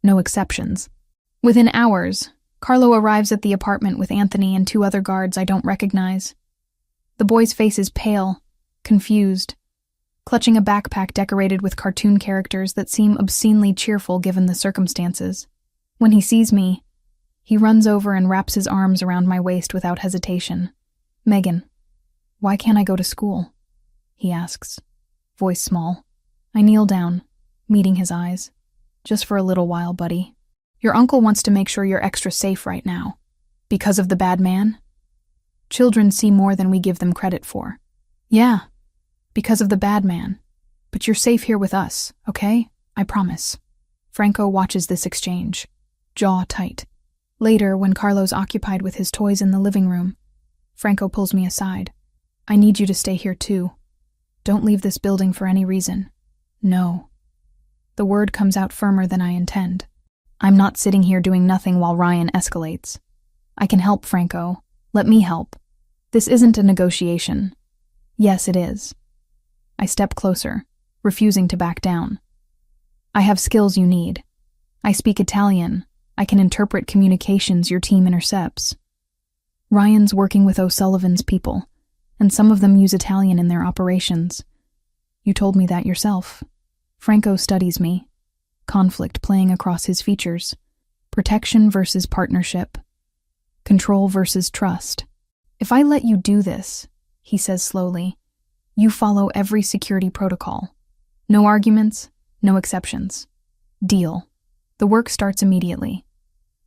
No exceptions. Within hours, Carlo arrives at the apartment with Anthony and 2 other guards I don't recognize. The boy's face is pale, confused, clutching a backpack decorated with cartoon characters that seem obscenely cheerful given the circumstances. When he sees me, he runs over and wraps his arms around my waist without hesitation. Megan, why can't I go to school? He asks, voice small. I kneel down, meeting his eyes. Just for a little while, buddy. Your uncle wants to make sure you're extra safe right now. Because of the bad man? Children see more than we give them credit for. Yeah, because of the bad man. But you're safe here with us, okay? I promise. Franco watches this exchange, jaw tight. Later, when Carlo's occupied with his toys in the living room, Franco pulls me aside. I need you to stay here too. Don't leave this building for any reason. No. The word comes out firmer than I intend. I'm not sitting here doing nothing while Ryan escalates. I can help, Franco. Let me help. This isn't a negotiation. Yes, it is. I step closer, refusing to back down. I have skills you need. I speak Italian. I can interpret communications your team intercepts. Ryan's working with O'Sullivan's people, and some of them use Italian in their operations. You told me that yourself. Franco studies me, conflict playing across his features, protection versus partnership, control versus trust. If I let you do this, he says slowly, you follow every security protocol. No arguments, no exceptions. Deal. The work starts immediately.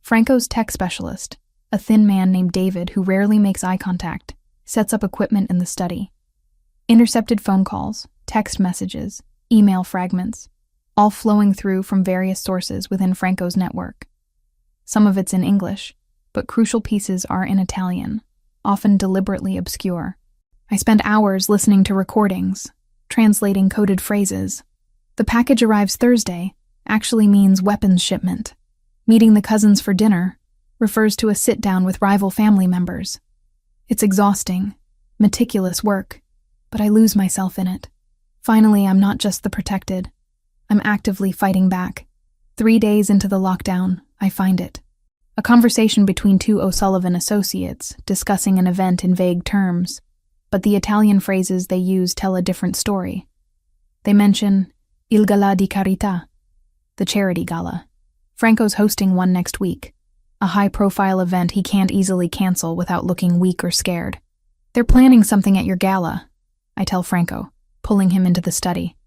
Franco's tech specialist, a thin man named David who rarely makes eye contact, sets up equipment in the study. Intercepted phone calls, text messages, email fragments, all flowing through from various sources within Franco's network. Some of it's in English, but crucial pieces are in Italian, often deliberately obscure. I spend hours listening to recordings, translating coded phrases. The package arrives Thursday actually means weapons shipment. Meeting the cousins for dinner refers to a sit-down with rival family members. It's exhausting, meticulous work, but I lose myself in it. Finally, I'm not just the protected. I'm actively fighting back. 3 days into the lockdown, I find it. A conversation between 2 O'Sullivan associates discussing an event in vague terms, but the Italian phrases they use tell a different story. They mention Il Gala di Carità, the charity gala. Franco's hosting one next week, a high-profile event he can't easily cancel without looking weak or scared. They're planning something at your gala, I tell Franco, pulling him into the study.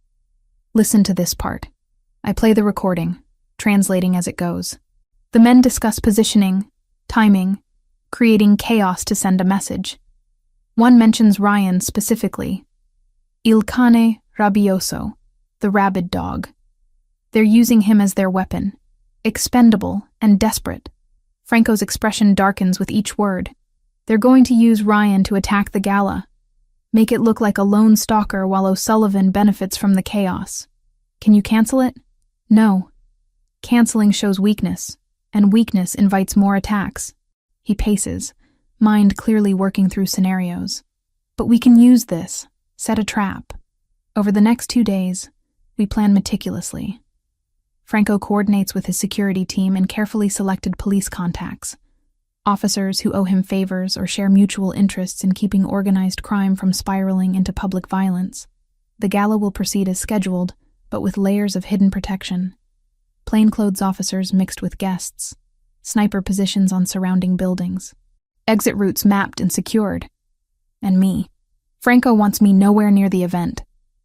Listen to this part. I play the recording, translating as it goes. The men discuss positioning, timing, creating chaos to send a message. One mentions Ryan specifically. Il cane rabbioso, the rabid dog. They're using him as their weapon, expendable and desperate. Franco's expression darkens with each word. They're going to use Ryan to attack the gala, make it look like a lone stalker while O'Sullivan benefits from the chaos. Can you cancel it? No. Canceling shows weakness, and weakness invites more attacks. He paces, mind clearly working through scenarios. But we can use this, set a trap. Over the next 2 days, we plan meticulously. Franco coordinates with his security team and carefully selected police contacts, officers who owe him favors or share mutual interests in keeping organized crime from spiraling into public violence. The gala will proceed as scheduled, but with layers of hidden protection. Plainclothes officers mixed with guests, sniper positions on surrounding buildings, exit routes mapped and secured. And me. Franco wants me nowhere near the event,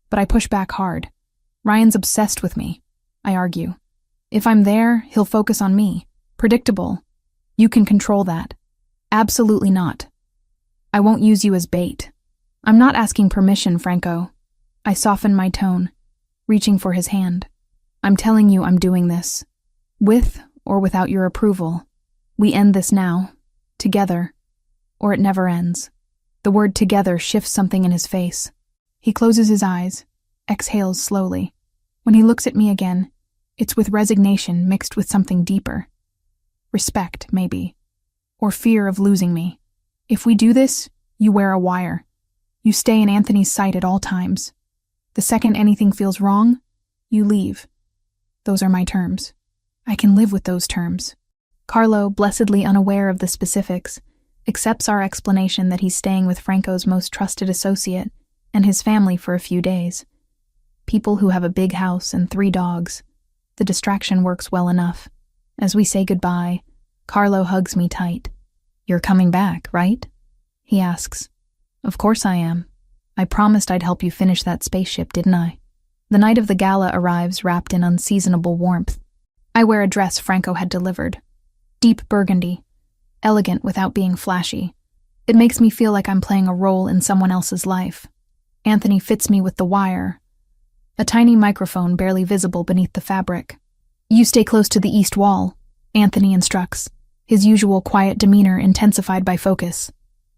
but I push back hard. Ryan's obsessed with me, I argue. If I'm there, he'll focus on me. Predictable. You can control that. Absolutely not. I won't use you as bait. I'm not asking permission, Franco. I soften my tone, reaching for his hand. I'm telling you I'm doing this. With or without your approval. We end this now. Together. Or it never ends. The word together shifts something in his face. He closes his eyes, exhales slowly. When he looks at me again, it's with resignation mixed with something deeper. Respect, maybe. Or fear of losing me. If we do this, you wear a wire. You stay in Anthony's sight at all times. The second anything feels wrong, you leave. Those are my terms. I can live with those terms. Carlo, blessedly unaware of the specifics, accepts our explanation that he's staying with Franco's most trusted associate and his family for a few days. People who have a big house and 3 dogs. The distraction works well enough. As we say goodbye, Carlo hugs me tight. You're coming back, right? He asks. Of course I am. I promised I'd help you finish that spaceship, didn't I? The night of the gala arrives wrapped in unseasonable warmth. I wear a dress Franco had delivered. Deep burgundy. Elegant without being flashy. It makes me feel like I'm playing a role in someone else's life. Anthony fits me with the wire. A tiny microphone barely visible beneath the fabric. You stay close to the east wall, Anthony instructs, his usual quiet demeanor intensified by focus.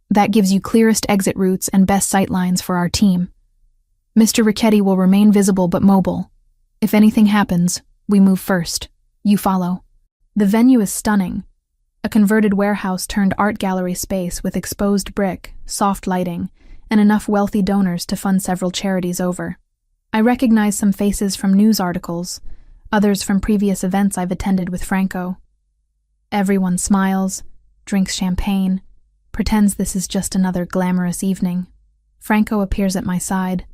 That gives you clearest exit routes and best sight lines for our team. Mr. Ricchetti will remain visible but mobile. If anything happens, we move first. You follow. The venue is stunning. A converted warehouse turned art gallery space with exposed brick, soft lighting, and enough wealthy donors to fund several charities over. I recognize some faces from news articles, others from previous events I've attended with Franco. Everyone smiles, drinks champagne, pretends this is just another glamorous evening. Franco appears at my side,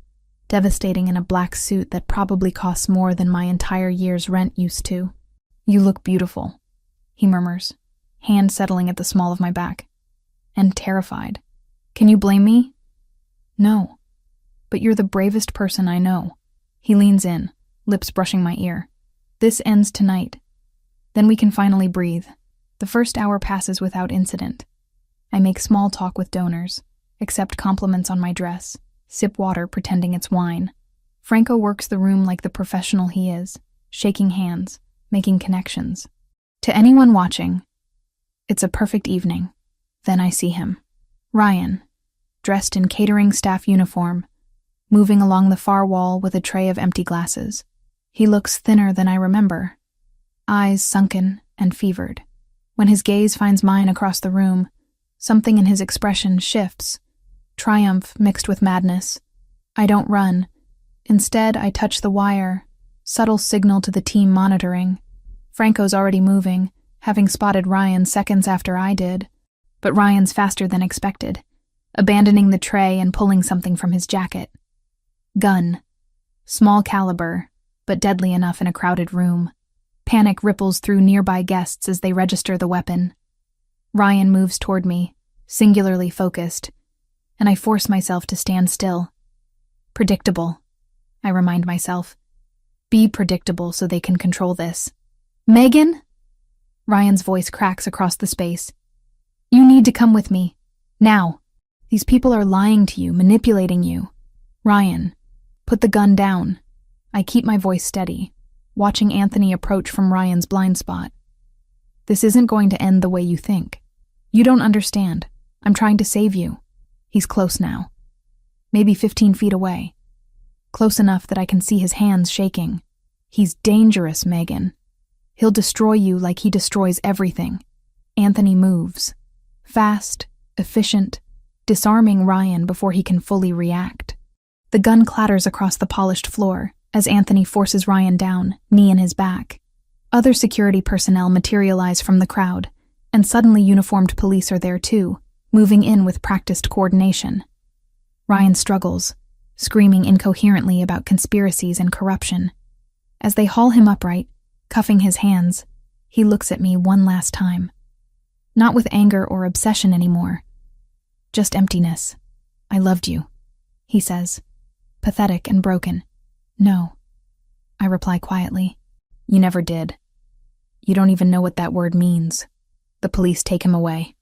devastating in a black suit that probably costs more than my entire year's rent used to. You look beautiful, he murmurs, hand settling at the small of my back. And terrified. Can you blame me? No. But you're the bravest person I know. He leans in, lips brushing my ear. This ends tonight. Then we can finally breathe. The first hour passes without incident. I make small talk with donors, accept compliments on my dress, sip water pretending it's wine. Franco works the room like the professional he is, shaking hands, making connections. To anyone watching, it's a perfect evening. Then I see him. Ryan, dressed in catering staff uniform, moving along the far wall with a tray of empty glasses. He looks thinner than I remember, eyes sunken and fevered. When his gaze finds mine across the room, something in his expression shifts, triumph mixed with madness. I don't run. Instead, I touch the wire, subtle signal to the team monitoring. Franco's already moving, having spotted Ryan seconds after I did. But Ryan's faster than expected, abandoning the tray and pulling something from his jacket. Gun. Small caliber, but deadly enough in a crowded room. Panic ripples through nearby guests as they register the weapon. Ryan moves toward me, singularly focused, and I force myself to stand still. Predictable, I remind myself. Be predictable so they can control this. Megan? Ryan's voice cracks across the space. You need to come with me. Now. These people are lying to you, manipulating you. Ryan, put the gun down. I keep my voice steady, watching Anthony approach from Ryan's blind spot. This isn't going to end the way you think. You don't understand. I'm trying to save you. He's close now. Maybe 15 feet away. Close enough that I can see his hands shaking. He's dangerous, Megan. He'll destroy you like he destroys everything. Anthony moves. Fast, efficient, disarming Ryan before he can fully react. The gun clatters across the polished floor as Anthony forces Ryan down, knee in his back. Other security personnel materialize from the crowd, and suddenly uniformed police are there too, moving in with practiced coordination. Ryan struggles, screaming incoherently about conspiracies and corruption. As they haul him upright, cuffing his hands, he looks at me one last time. Not with anger or obsession anymore. Just emptiness. I loved you, he says, pathetic and broken. No, I reply quietly. You never did. You don't even know what that word means. The police take him away.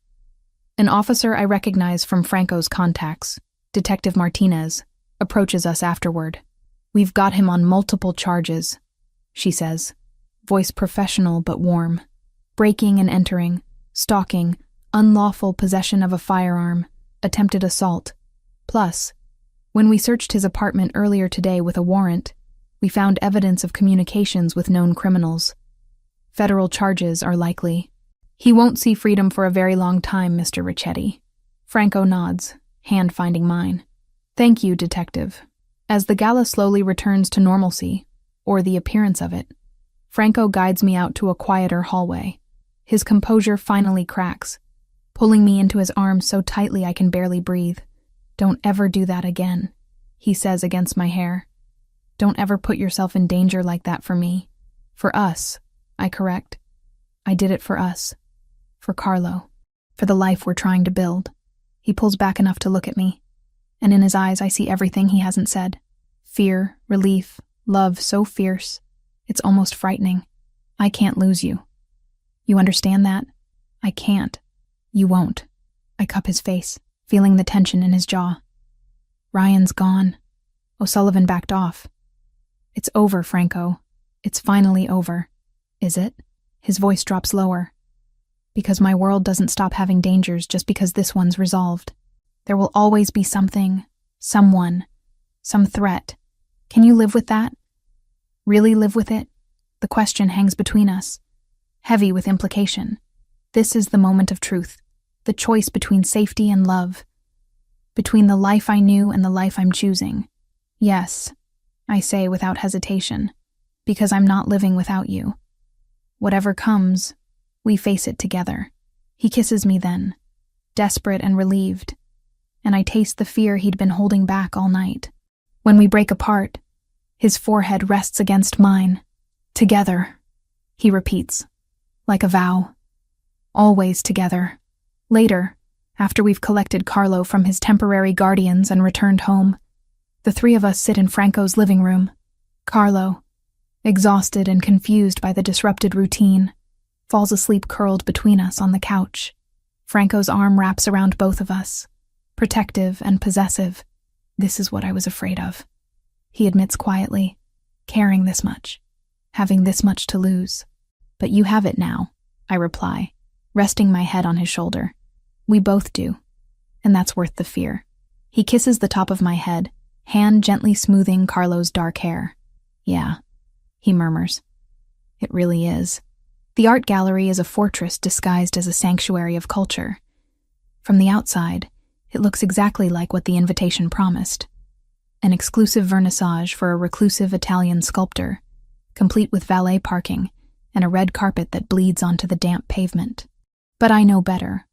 An officer I recognize from Franco's contacts, Detective Martinez, approaches us afterward. We've got him on multiple charges, she says, voice professional but warm. Breaking and entering, stalking, unlawful possession of a firearm, attempted assault. Plus, when we searched his apartment earlier today with a warrant, we found evidence of communications with known criminals. Federal charges are likely. He won't see freedom for a very long time, Mr. Ricchetti. Franco nods, hand finding mine. Thank you, Detective. As the gala slowly returns to normalcy, or the appearance of it, Franco guides me out to a quieter hallway. His composure finally cracks, pulling me into his arms so tightly I can barely breathe. Don't ever do that again, he says against my hair. Don't ever put yourself in danger like that for me. For us, I correct. I did it for us. For Carlo. For the life we're trying to build. He pulls back enough to look at me, and in his eyes I see everything he hasn't said. Fear, relief, love so fierce. It's almost frightening. I can't lose you. You understand that? I can't. You won't. I cup his face, feeling the tension in his jaw. Ryan's gone. O'Sullivan backed off. It's over, Franco. It's finally over. Is it? His voice drops lower. Because my world doesn't stop having dangers just because this one's resolved. There will always be something, someone, some threat. Can you live with that? Really live with it? The question hangs between us, heavy with implication. This is the moment of truth, the choice between safety and love, between the life I knew and the life I'm choosing. Yes, I say without hesitation, because I'm not living without you. Whatever comes, we face it together. He kisses me then, desperate and relieved, and I taste the fear he'd been holding back all night. When we break apart, his forehead rests against mine. Together, he repeats, like a vow. Always together. Later, after we've collected Carlo from his temporary guardians and returned home, the three of us sit in Franco's living room. Carlo, exhausted and confused by the disrupted routine, falls asleep curled between us on the couch. Franco's arm wraps around both of us, protective and possessive. This is what I was afraid of, he admits quietly, caring this much, having this much to lose. But you have it now, I reply, resting my head on his shoulder. We both do, and that's worth the fear. He kisses the top of my head, hand gently smoothing Carlo's dark hair. Yeah, he murmurs. It really is. The art gallery is a fortress disguised as a sanctuary of culture. From the outside, it looks exactly like what the invitation promised. An exclusive vernissage for a reclusive Italian sculptor, complete with valet parking and a red carpet that bleeds onto the damp pavement. But I know better.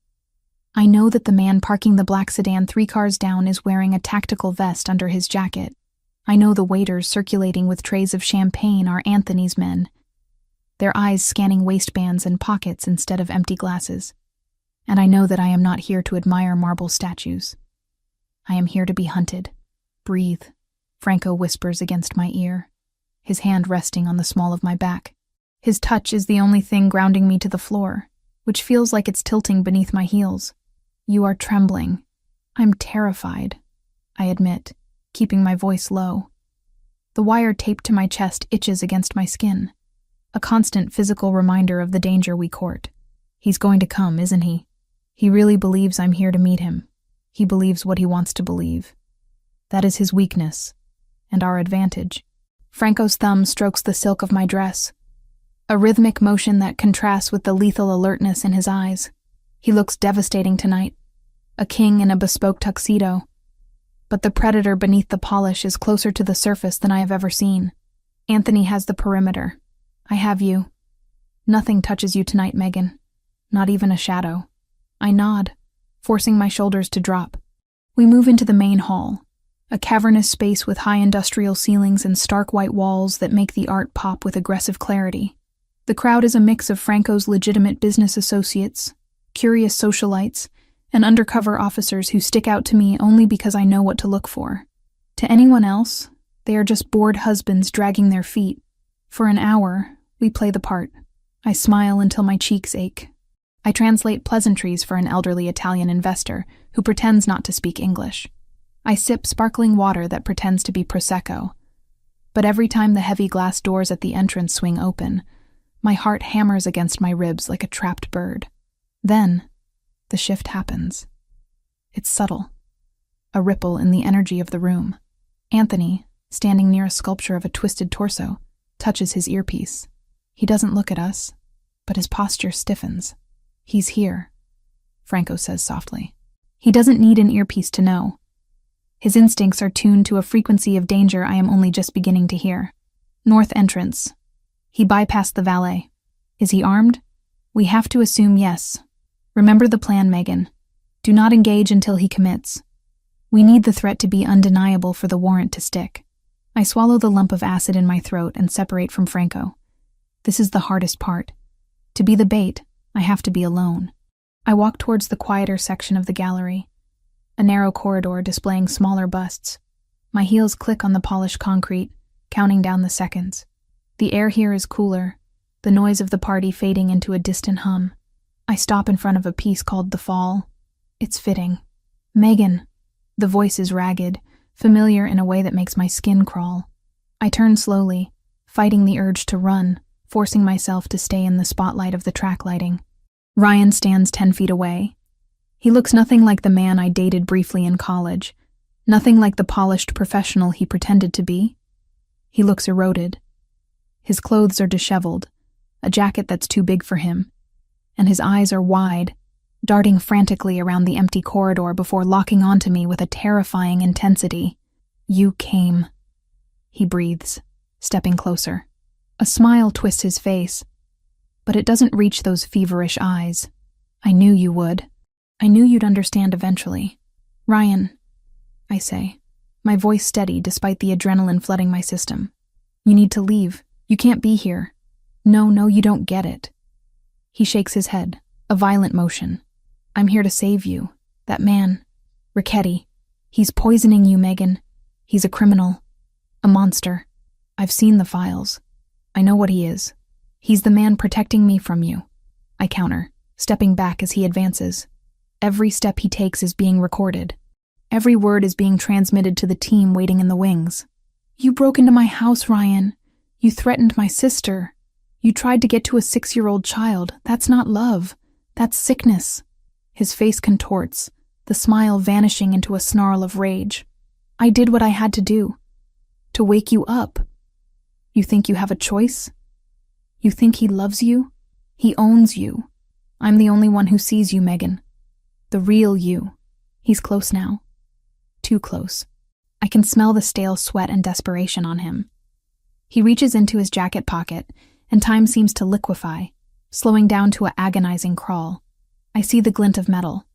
I know that the man parking the black sedan 3 cars down is wearing a tactical vest under his jacket. I know the waiters circulating with trays of champagne are Anthony's men, their eyes scanning waistbands and pockets instead of empty glasses. And I know that I am not here to admire marble statues. I am here to be hunted. Breathe, Franco whispers against my ear, his hand resting on the small of my back. His touch is the only thing grounding me to the floor, which feels like it's tilting beneath my heels. You are trembling. I'm terrified, I admit, keeping my voice low. The wire taped to my chest itches against my skin, a constant physical reminder of the danger we court. He's going to come, isn't he? He really believes I'm here to meet him. He believes what he wants to believe. That is his weakness, and our advantage. Franco's thumb strokes the silk of my dress, a rhythmic motion that contrasts with the lethal alertness in his eyes. He looks devastating tonight, a king in a bespoke tuxedo. But the predator beneath the polish is closer to the surface than I have ever seen. Anthony has the perimeter. I have you. Nothing touches you tonight, Megan. Not even a shadow. I nod, forcing my shoulders to drop. We move into the main hall, a cavernous space with high industrial ceilings and stark white walls that make the art pop with aggressive clarity. The crowd is a mix of Franco's legitimate business associates, curious socialites, and undercover officers who stick out to me only because I know what to look for. To anyone else, they are just bored husbands dragging their feet. For an hour, we play the part. I smile until my cheeks ache. I translate pleasantries for an elderly Italian investor who pretends not to speak English. I sip sparkling water that pretends to be Prosecco. But every time the heavy glass doors at the entrance swing open, my heart hammers against my ribs like a trapped bird. Then, the shift happens. It's subtle. A ripple in the energy of the room. Anthony, standing near a sculpture of a twisted torso, touches his earpiece. He doesn't look at us, but his posture stiffens. He's here, Franco says softly. He doesn't need an earpiece to know. His instincts are tuned to a frequency of danger I am only just beginning to hear. North entrance. He bypassed the valet. Is he armed? We have to assume yes. Remember the plan, Megan. Do not engage until he commits. We need the threat to be undeniable for the warrant to stick. I swallow the lump of acid in my throat and separate from Franco. This is the hardest part. To be the bait, I have to be alone. I walk towards the quieter section of the gallery, a narrow corridor displaying smaller busts. My heels click on the polished concrete, counting down the seconds. The air here is cooler, the noise of the party fading into a distant hum. I stop in front of a piece called The Fall. It's fitting. Megan. The voice is ragged, familiar in a way that makes my skin crawl. I turn slowly, fighting the urge to run, forcing myself to stay in the spotlight of the track lighting. Ryan stands 10 feet away. He looks nothing like the man I dated briefly in college, nothing like the polished professional he pretended to be. He looks eroded. His clothes are disheveled, a jacket that's too big for him, and his eyes are wide, darting frantically around the empty corridor before locking onto me with a terrifying intensity. You came, he breathes, stepping closer. A smile twists his face, but it doesn't reach those feverish eyes. I knew you would. I knew you'd understand eventually. Ryan, I say, my voice steady despite the adrenaline flooding my system. You need to leave. You can't be here. No, you don't get it. He shakes his head, a violent motion. I'm here to save you. That man, Richetti, he's poisoning you, Megan. He's a criminal, a monster. I've seen the files. I know what he is. He's the man protecting me from you. I counter, stepping back as he advances. Every step he takes is being recorded. Every word is being transmitted to the team waiting in the wings. You broke into my house, Ryan. You threatened my sister. You tried to get to a 6-year-old child. That's not love. That's sickness. His face contorts, the smile vanishing into a snarl of rage. I did what I had to do. To wake you up. You think you have a choice? You think he loves you? He owns you. I'm the only one who sees you, Megan. The real you. He's close now. Too close. I can smell the stale sweat and desperation on him. He reaches into his jacket pocket, and time seems to liquefy, slowing down to an agonizing crawl. I see the glint of metal.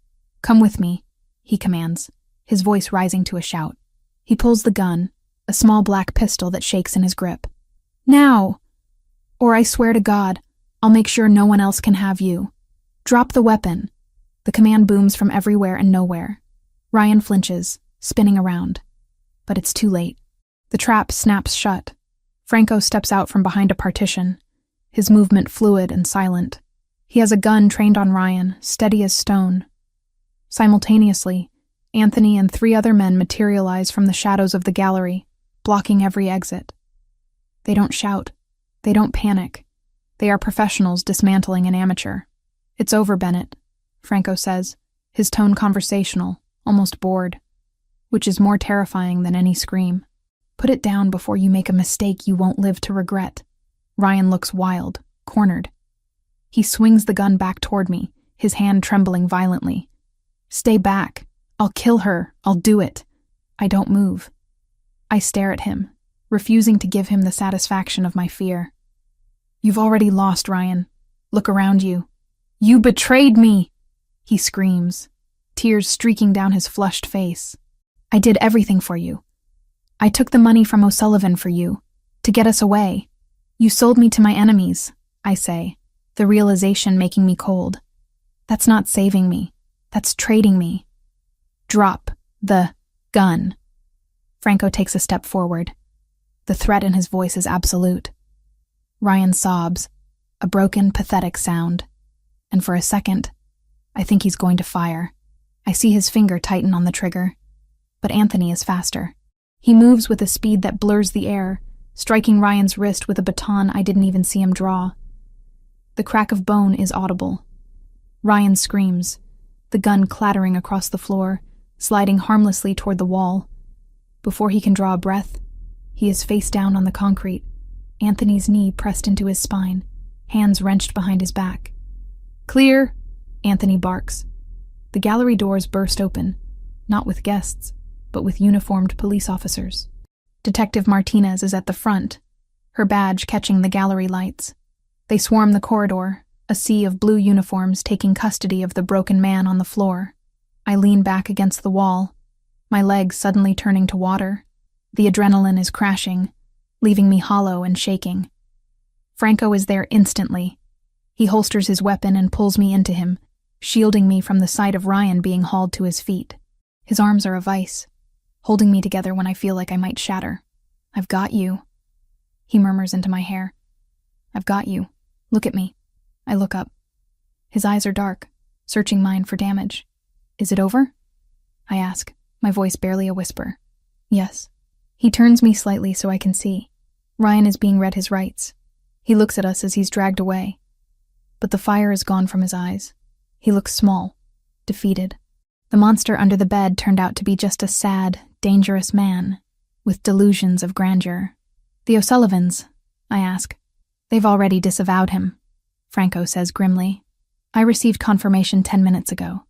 Come with me, he commands, his voice rising to a shout. He pulls the gun, a small black pistol that shakes in his grip. Now! Or I swear to God, I'll make sure no one else can have you. Drop the weapon. The command booms from everywhere and nowhere. Ryan flinches, spinning around. But it's too late. The trap snaps shut. Franco steps out from behind a partition, his movement fluid and silent. He has a gun trained on Ryan, steady as stone. Simultaneously, Anthony and 3 other men materialize from the shadows of the gallery, blocking every exit. They don't shout. They don't panic. They are professionals dismantling an amateur. It's over, Bennett, Franco says, his tone conversational, almost bored, which is more terrifying than any scream. Put it down before you make a mistake you won't live to regret. Ryan looks wild, cornered. He swings the gun back toward me, his hand trembling violently. Stay back. I'll kill her. I'll do it. I don't move. I stare at him, refusing to give him the satisfaction of my fear. You've already lost, Ryan. Look around you. You betrayed me! He screams, tears streaking down his flushed face. I did everything for you. I took the money from O'Sullivan for you, to get us away. You sold me to my enemies, I say, the realization making me cold. That's not saving me. That's trading me. Drop the gun. Franco takes a step forward. The threat in his voice is absolute. Ryan sobs, a broken, pathetic sound. And for a second, I think he's going to fire. I see his finger tighten on the trigger. But Anthony is faster. He moves with a speed that blurs the air, striking Ryan's wrist with a baton I didn't even see him draw. The crack of bone is audible. Ryan screams, the gun clattering across the floor, sliding harmlessly toward the wall. Before he can draw a breath, he is face down on the concrete, Anthony's knee pressed into his spine, hands wrenched behind his back. Clear, Anthony barks. The gallery doors burst open, not with guests, but with uniformed police officers. Detective Martinez is at the front, her badge catching the gallery lights. They swarm the corridor, a sea of blue uniforms taking custody of the broken man on the floor. I lean back against the wall, my legs suddenly turning to water. The adrenaline is crashing, leaving me hollow and shaking. Franco is there instantly. He holsters his weapon and pulls me into him, shielding me from the sight of Ryan being hauled to his feet. His arms are a vice, holding me together when I feel like I might shatter. I've got you, he murmurs into my hair. I've got you. Look at me. I look up. His eyes are dark, searching mine for damage. Is it over? I ask, my voice barely a whisper. Yes. He turns me slightly so I can see. Ryan is being read his rights. He looks at us as he's dragged away. But the fire is gone from his eyes. He looks small, defeated. The monster under the bed turned out to be just a sad, dangerous man, with delusions of grandeur. The O'Sullivans, I ask. They've already disavowed him, Franco says grimly. I received confirmation 10 minutes ago.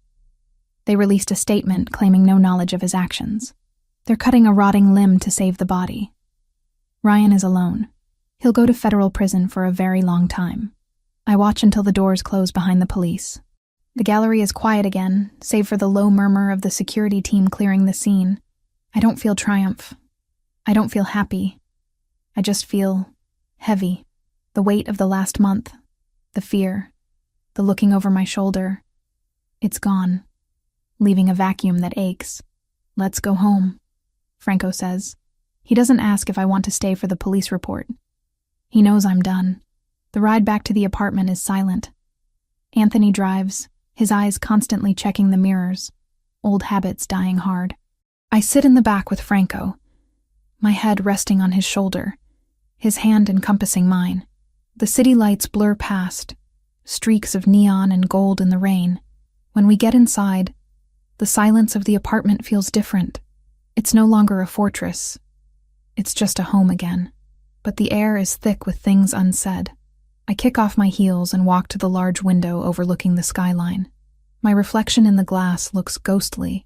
They released a statement claiming no knowledge of his actions. They're cutting a rotting limb to save the body. Ryan is alone. He'll go to federal prison for a very long time. I watch until the doors close behind the police. The gallery is quiet again, save for the low murmur of the security team clearing the scene. I don't feel triumph. I don't feel happy. I just feel heavy. The weight of the last month, the fear, the looking over my shoulder. It's gone, leaving a vacuum that aches. Let's go home, Franco says. He doesn't ask if I want to stay for the police report. He knows I'm done. The ride back to the apartment is silent. Anthony drives, his eyes constantly checking the mirrors, old habits dying hard. I sit in the back with Franco, my head resting on his shoulder, his hand encompassing mine. The city lights blur past, streaks of neon and gold in the rain. When we get inside, the silence of the apartment feels different. It's no longer a fortress. It's just a home again. But the air is thick with things unsaid. I kick off my heels and walk to the large window overlooking the skyline. My reflection in the glass looks ghostly.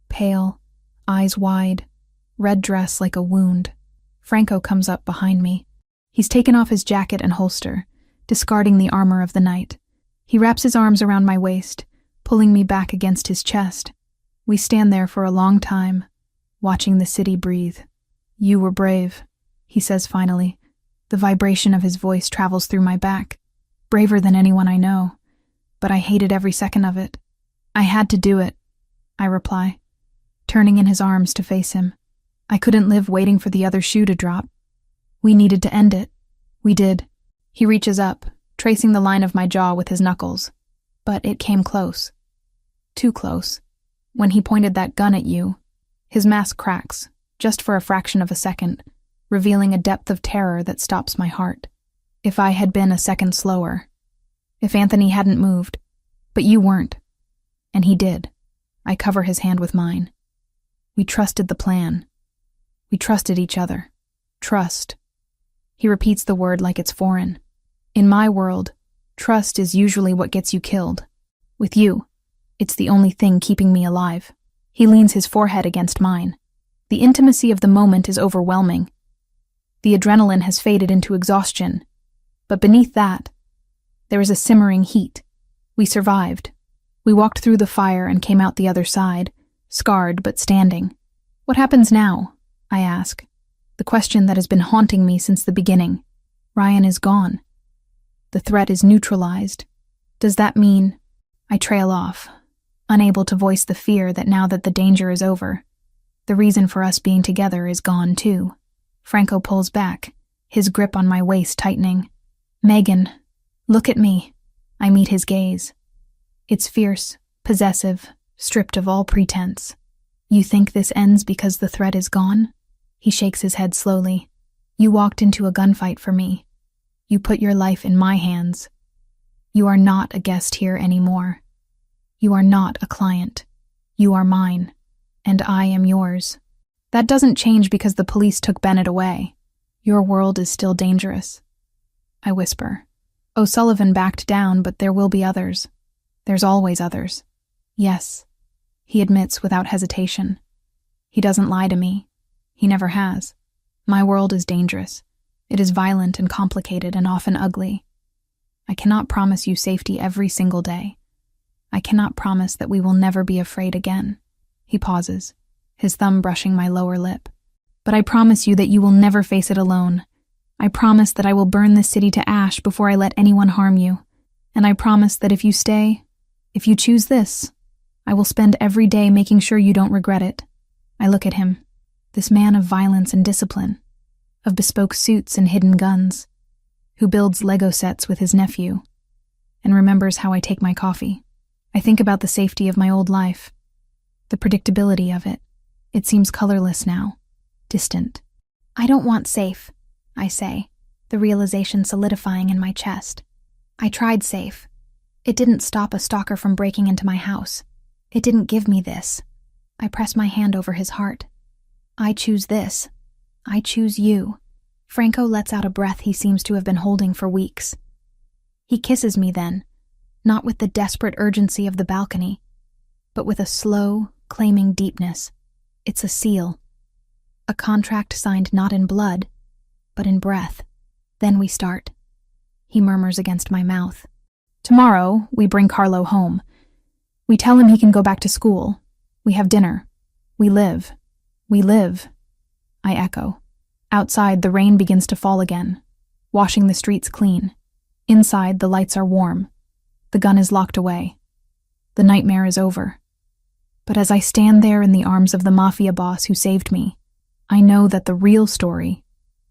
Pale, eyes wide, red dress like a wound. Franco comes up behind me. He's taken off his jacket and holster, discarding the armor of the night. He wraps his arms around my waist, pulling me back against his chest. We stand there for a long time, watching the city breathe. You were brave, he says finally. The vibration of his voice travels through my back. Braver than anyone I know, but I hated every second of it. I had to do it, I reply, turning in his arms to face him. I couldn't live waiting for the other shoe to drop. We needed to end it. We did. He reaches up, tracing the line of my jaw with his knuckles. But it came close. Too close. When he pointed that gun at you, his mask cracks, just for a fraction of a second, revealing a depth of terror that stops my heart. If I had been a second slower. If Anthony hadn't moved. But you weren't. And he did. I cover his hand with mine. We trusted the plan. We trusted each other. Trust. He repeats the word like it's foreign. In my world, trust is usually what gets you killed. With you, it's the only thing keeping me alive. He leans his forehead against mine. The intimacy of the moment is overwhelming. The adrenaline has faded into exhaustion. But beneath that, there is a simmering heat. We survived. We walked through the fire and came out the other side, scarred but standing. What happens now? I ask. The question that has been haunting me since the beginning. Ryan is gone. The threat is neutralized. Does that mean... I trail off, unable to voice the fear that now that the danger is over, the reason for us being together is gone too. Franco pulls back, his grip on my waist tightening. Megan, look at me. I meet his gaze. It's fierce, possessive, stripped of all pretense. You think this ends because the threat is gone? He shakes his head slowly. You walked into a gunfight for me. You put your life in my hands. You are not a guest here anymore. You are not a client. You are mine, and I am yours. That doesn't change because the police took Bennett away. Your world is still dangerous. I whisper. O'Sullivan backed down, but there will be others. There's always others. Yes, he admits without hesitation. He doesn't lie to me. He never has. My world is dangerous. It is violent and complicated and often ugly. I cannot promise you safety every single day. I cannot promise that we will never be afraid again. He pauses, his thumb brushing my lower lip. But I promise you that you will never face it alone. I promise that I will burn this city to ash before I let anyone harm you. And I promise that if you stay, if you choose this, I will spend every day making sure you don't regret it. I look at him, this man of violence and discipline, of bespoke suits and hidden guns, who builds Lego sets with his nephew, and remembers how I take my coffee. I think about the safety of my old life, the predictability of it. It seems colorless now, distant. I don't want safe, I say, the realization solidifying in my chest. I tried safe. It didn't stop a stalker from breaking into my house. It didn't give me this. I press my hand over his heart. I choose this. I choose you. Franco lets out a breath he seems to have been holding for weeks. He kisses me then, not with the desperate urgency of the balcony, but with a slow, claiming deepness. It's a seal. A contract signed not in blood, but in breath. Then we start. He murmurs against my mouth. Tomorrow, we bring Carlo home. We tell him he can go back to school. We have dinner. We live. We live. I echo. Outside, the rain begins to fall again, washing the streets clean. Inside, the lights are warm. The gun is locked away. The nightmare is over. But as I stand there in the arms of the Mafia boss who saved me, I know that the real story,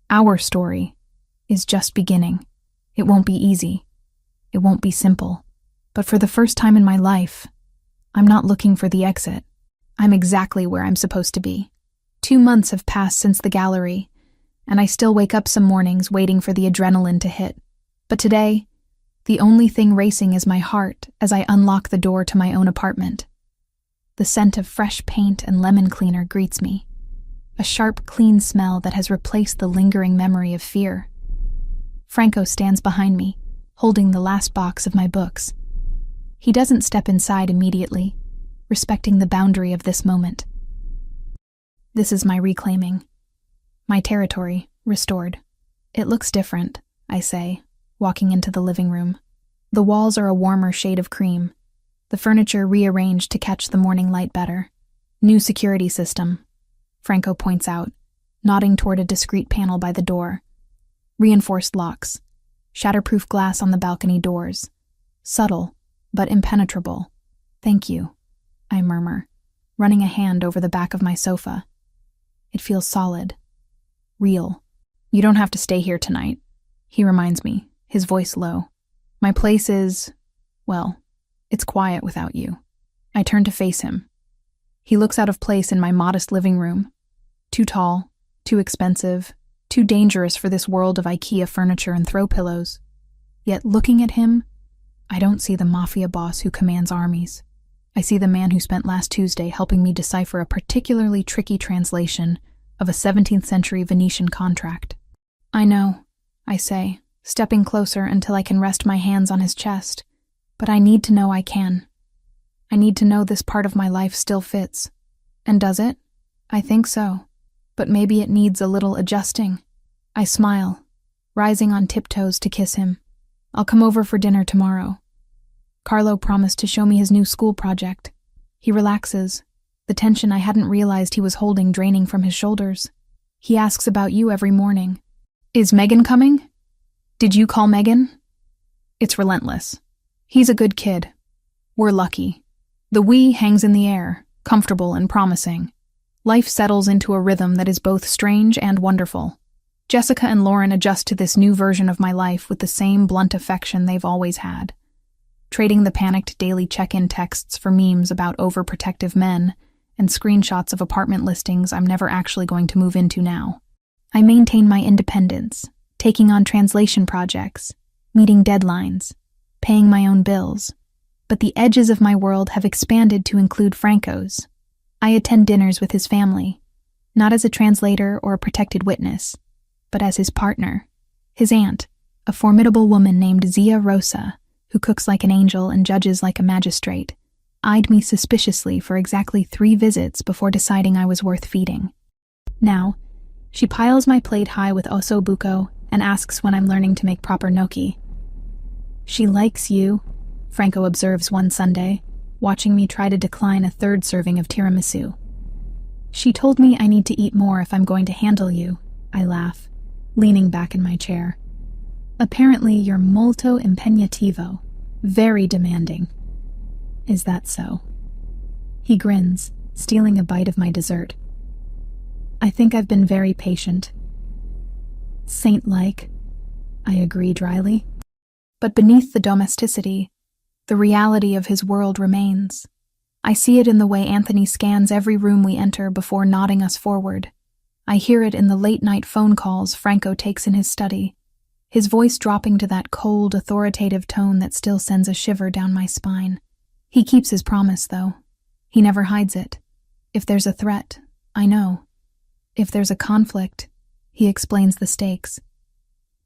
our story, is just beginning. It won't be easy. It won't be simple. But for the first time in my life, I'm not looking for the exit. I'm exactly where I'm supposed to be. 2 months have passed since the gallery, and I still wake up some mornings waiting for the adrenaline to hit. But today, the only thing racing is my heart as I unlock the door to my own apartment. The scent of fresh paint and lemon cleaner greets me, a sharp, clean smell that has replaced the lingering memory of fear. Franco stands behind me, holding the last box of my books. He doesn't step inside immediately, respecting the boundary of this moment. This is my reclaiming. My territory, restored. It looks different, I say, walking into the living room. The walls are a warmer shade of cream. The furniture rearranged to catch the morning light better. New security system, Franco points out, nodding toward a discreet panel by the door. Reinforced locks. Shatterproof glass on the balcony doors. Subtle, but impenetrable. Thank you, I murmur, running a hand over the back of my sofa. It feels solid. Real. You don't have to stay here tonight, he reminds me, his voice low. My place is, well, it's quiet without you. I turn to face him. He looks out of place in my modest living room. Too tall, too expensive, too dangerous for this world of IKEA furniture and throw pillows. Yet looking at him, I don't see the Mafia boss who commands armies. I see the man who spent last Tuesday helping me decipher a particularly tricky translation of a 17th century Venetian contract. I know, I say, stepping closer until I can rest my hands on his chest, but I need to know I can. I need to know this part of my life still fits. And does it? I think so. But maybe it needs a little adjusting. I smile, rising on tiptoes to kiss him. I'll come over for dinner tomorrow. Carlo promised to show me his new school project. He relaxes, the tension I hadn't realized he was holding draining from his shoulders. He asks about you every morning. Is Megan coming? Did you call Megan? It's relentless. He's a good kid. We're lucky. The we hangs in the air, comfortable and promising. Life settles into a rhythm that is both strange and wonderful. Jessica and Lauren adjust to this new version of my life with the same blunt affection they've always had. Trading the panicked daily check-in texts for memes about overprotective men and screenshots of apartment listings I'm never actually going to move into now. I maintain my independence, taking on translation projects, meeting deadlines, paying my own bills. But the edges of my world have expanded to include Franco's. I attend dinners with his family, not as a translator or a protected witness, but as his partner. His aunt, a formidable woman named Zia Rosa, who cooks like an angel and judges like a magistrate, eyed me suspiciously for exactly 3 visits before deciding I was worth feeding. Now, she piles my plate high with osso buco and asks when I'm learning to make proper gnocchi. She likes you, Franco observes one Sunday, watching me try to decline a 3rd serving of tiramisu. She told me I need to eat more if I'm going to handle you, I laugh, leaning back in my chair. Apparently you're molto impegnativo, very demanding. Is that so? He grins, stealing a bite of my dessert. I think I've been very patient. Saint-like, I agree dryly. But beneath the domesticity, the reality of his world remains. I see it in the way Anthony scans every room we enter before nodding us forward. I hear it in the late-night phone calls Franco takes in his study, his voice dropping to that cold, authoritative tone that still sends a shiver down my spine. He keeps his promise, though. He never hides it. If there's a threat, I know. If there's a conflict, he explains the stakes.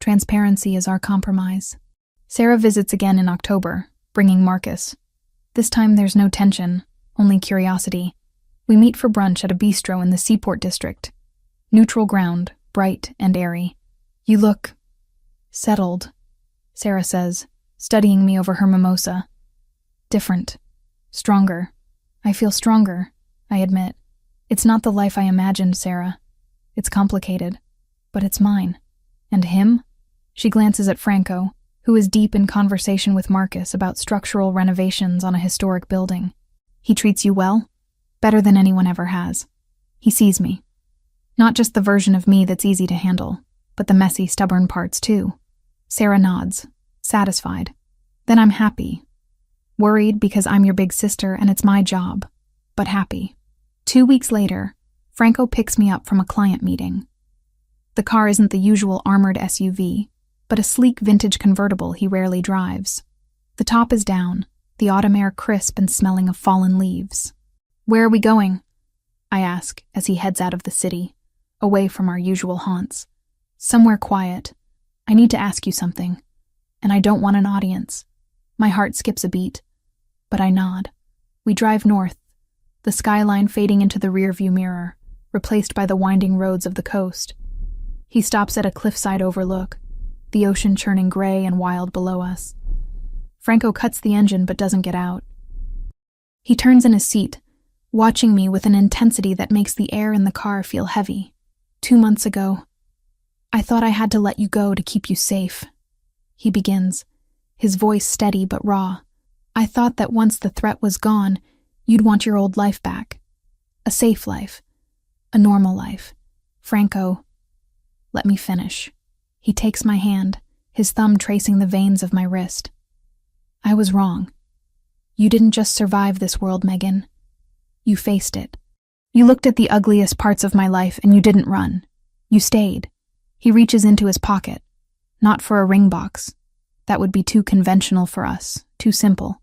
Transparency is our compromise. Sarah visits again in October, bringing Marcus. This time there's no tension, only curiosity. We meet for brunch at a bistro in the Seaport district. Neutral ground, bright and airy. You look settled, Sarah says, studying me over her mimosa. Different. Stronger. I feel stronger, I admit. It's not the life I imagined, Sarah. It's complicated, but it's mine. And him? She glances at Franco, who is deep in conversation with Marcus about structural renovations on a historic building. He treats you well? Better than anyone ever has. He sees me. Not just the version of me that's easy to handle, but the messy, stubborn parts too. Sarah nods, satisfied. Then I'm happy. Worried because I'm your big sister and it's my job, but happy. 2 weeks later, Franco picks me up from a client meeting. The car isn't the usual armored SUV, but a sleek vintage convertible he rarely drives. The top is down, the autumn air crisp and smelling of fallen leaves. Where are we going? I ask as he heads out of the city, away from our usual haunts. Somewhere quiet. I need to ask you something, and I don't want an audience. My heart skips a beat, but I nod. We drive north, the skyline fading into the rearview mirror, replaced by the winding roads of the coast. He stops at a cliffside overlook, the ocean churning gray and wild below us. Franco cuts the engine but doesn't get out. He turns in his seat, watching me with an intensity that makes the air in the car feel heavy. 2 months ago, I thought I had to let you go to keep you safe. He begins, his voice steady but raw. I thought that once the threat was gone, you'd want your old life back. A safe life. A normal life. Franco, let me finish. He takes my hand, his thumb tracing the veins of my wrist. I was wrong. You didn't just survive this world, Megan. You faced it. You looked at the ugliest parts of my life and you didn't run. You stayed. He reaches into his pocket. Not for a ring box. That would be too conventional for us, too simple.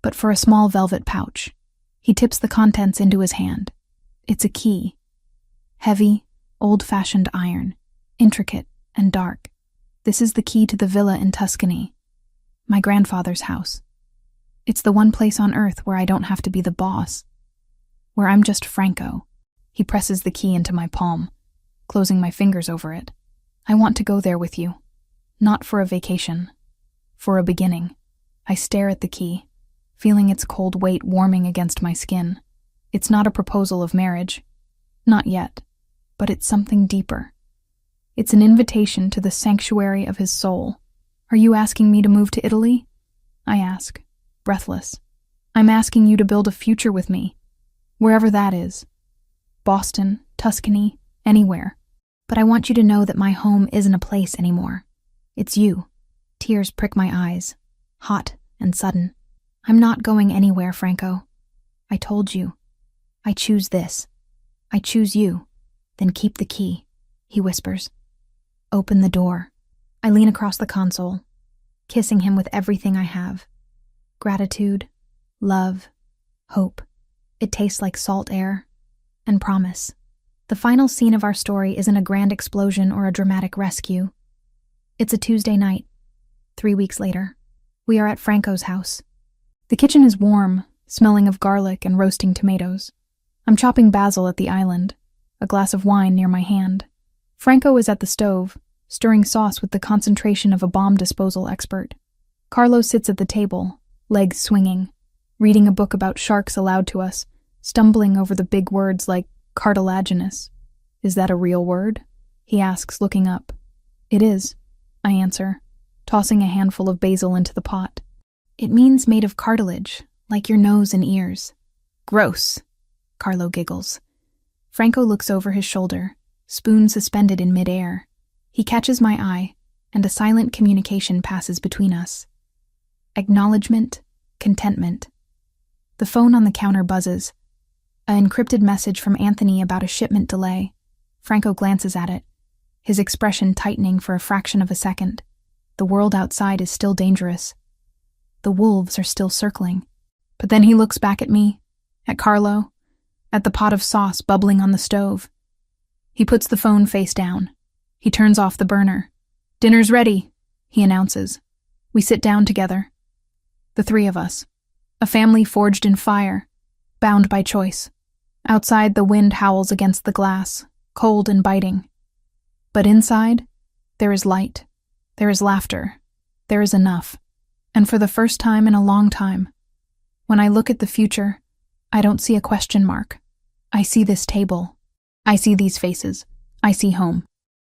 But for a small velvet pouch. He tips the contents into his hand. It's a key. Heavy, old-fashioned iron, intricate and dark. This is the key to the villa in Tuscany, my grandfather's house. It's the one place on earth where I don't have to be the boss, where I'm just Franco. He presses the key into my palm, closing my fingers over it. I want to go there with you, not for a vacation, for a beginning. I stare at the key, feeling its cold weight warming against my skin. It's not a proposal of marriage, not yet, but it's something deeper. It's an invitation to the sanctuary of his soul. Are you asking me to move to Italy? I ask, breathless. I'm asking you to build a future with me, wherever that is. Boston, Tuscany, anywhere. But I want you to know that my home isn't a place anymore. It's you. Tears prick my eyes, hot and sudden. I'm not going anywhere, Franco. I told you. I choose this. I choose you. Then keep the key, he whispers. Open the door. I lean across the console, kissing him with everything I have. Gratitude, love, hope. It tastes like salt air, and promise. The final scene of our story isn't a grand explosion or a dramatic rescue. It's a Tuesday night, 3 weeks later. We are at Franco's house. The kitchen is warm, smelling of garlic and roasting tomatoes. I'm chopping basil at the island, a glass of wine near my hand. Franco is at the stove, stirring sauce with the concentration of a bomb disposal expert. Carlo sits at the table, legs swinging, reading a book about sharks aloud to us, stumbling over the big words like cartilaginous. Is that a real word? He asks, looking up. It is, I answer, tossing a handful of basil into the pot. It means made of cartilage, like your nose and ears. Gross, Carlo giggles. Franco looks over his shoulder, spoon suspended in midair. He catches my eye, and a silent communication passes between us. Acknowledgement, contentment. The phone on the counter buzzes. An encrypted message from Anthony about a shipment delay. Franco glances at it, his expression tightening for a fraction of a second. The world outside is still dangerous. The wolves are still circling. But then he looks back at me, at Carlo, at the pot of sauce bubbling on the stove. He puts the phone face down. He turns off the burner. Dinner's ready, he announces. We sit down together. The three of us. A family forged in fire, bound by choice. Outside, the wind howls against the glass, cold and biting. But inside, there is light. There is laughter. There is enough. And for the first time in a long time, when I look at the future, I don't see a question mark. I see this table. I see these faces. I see home.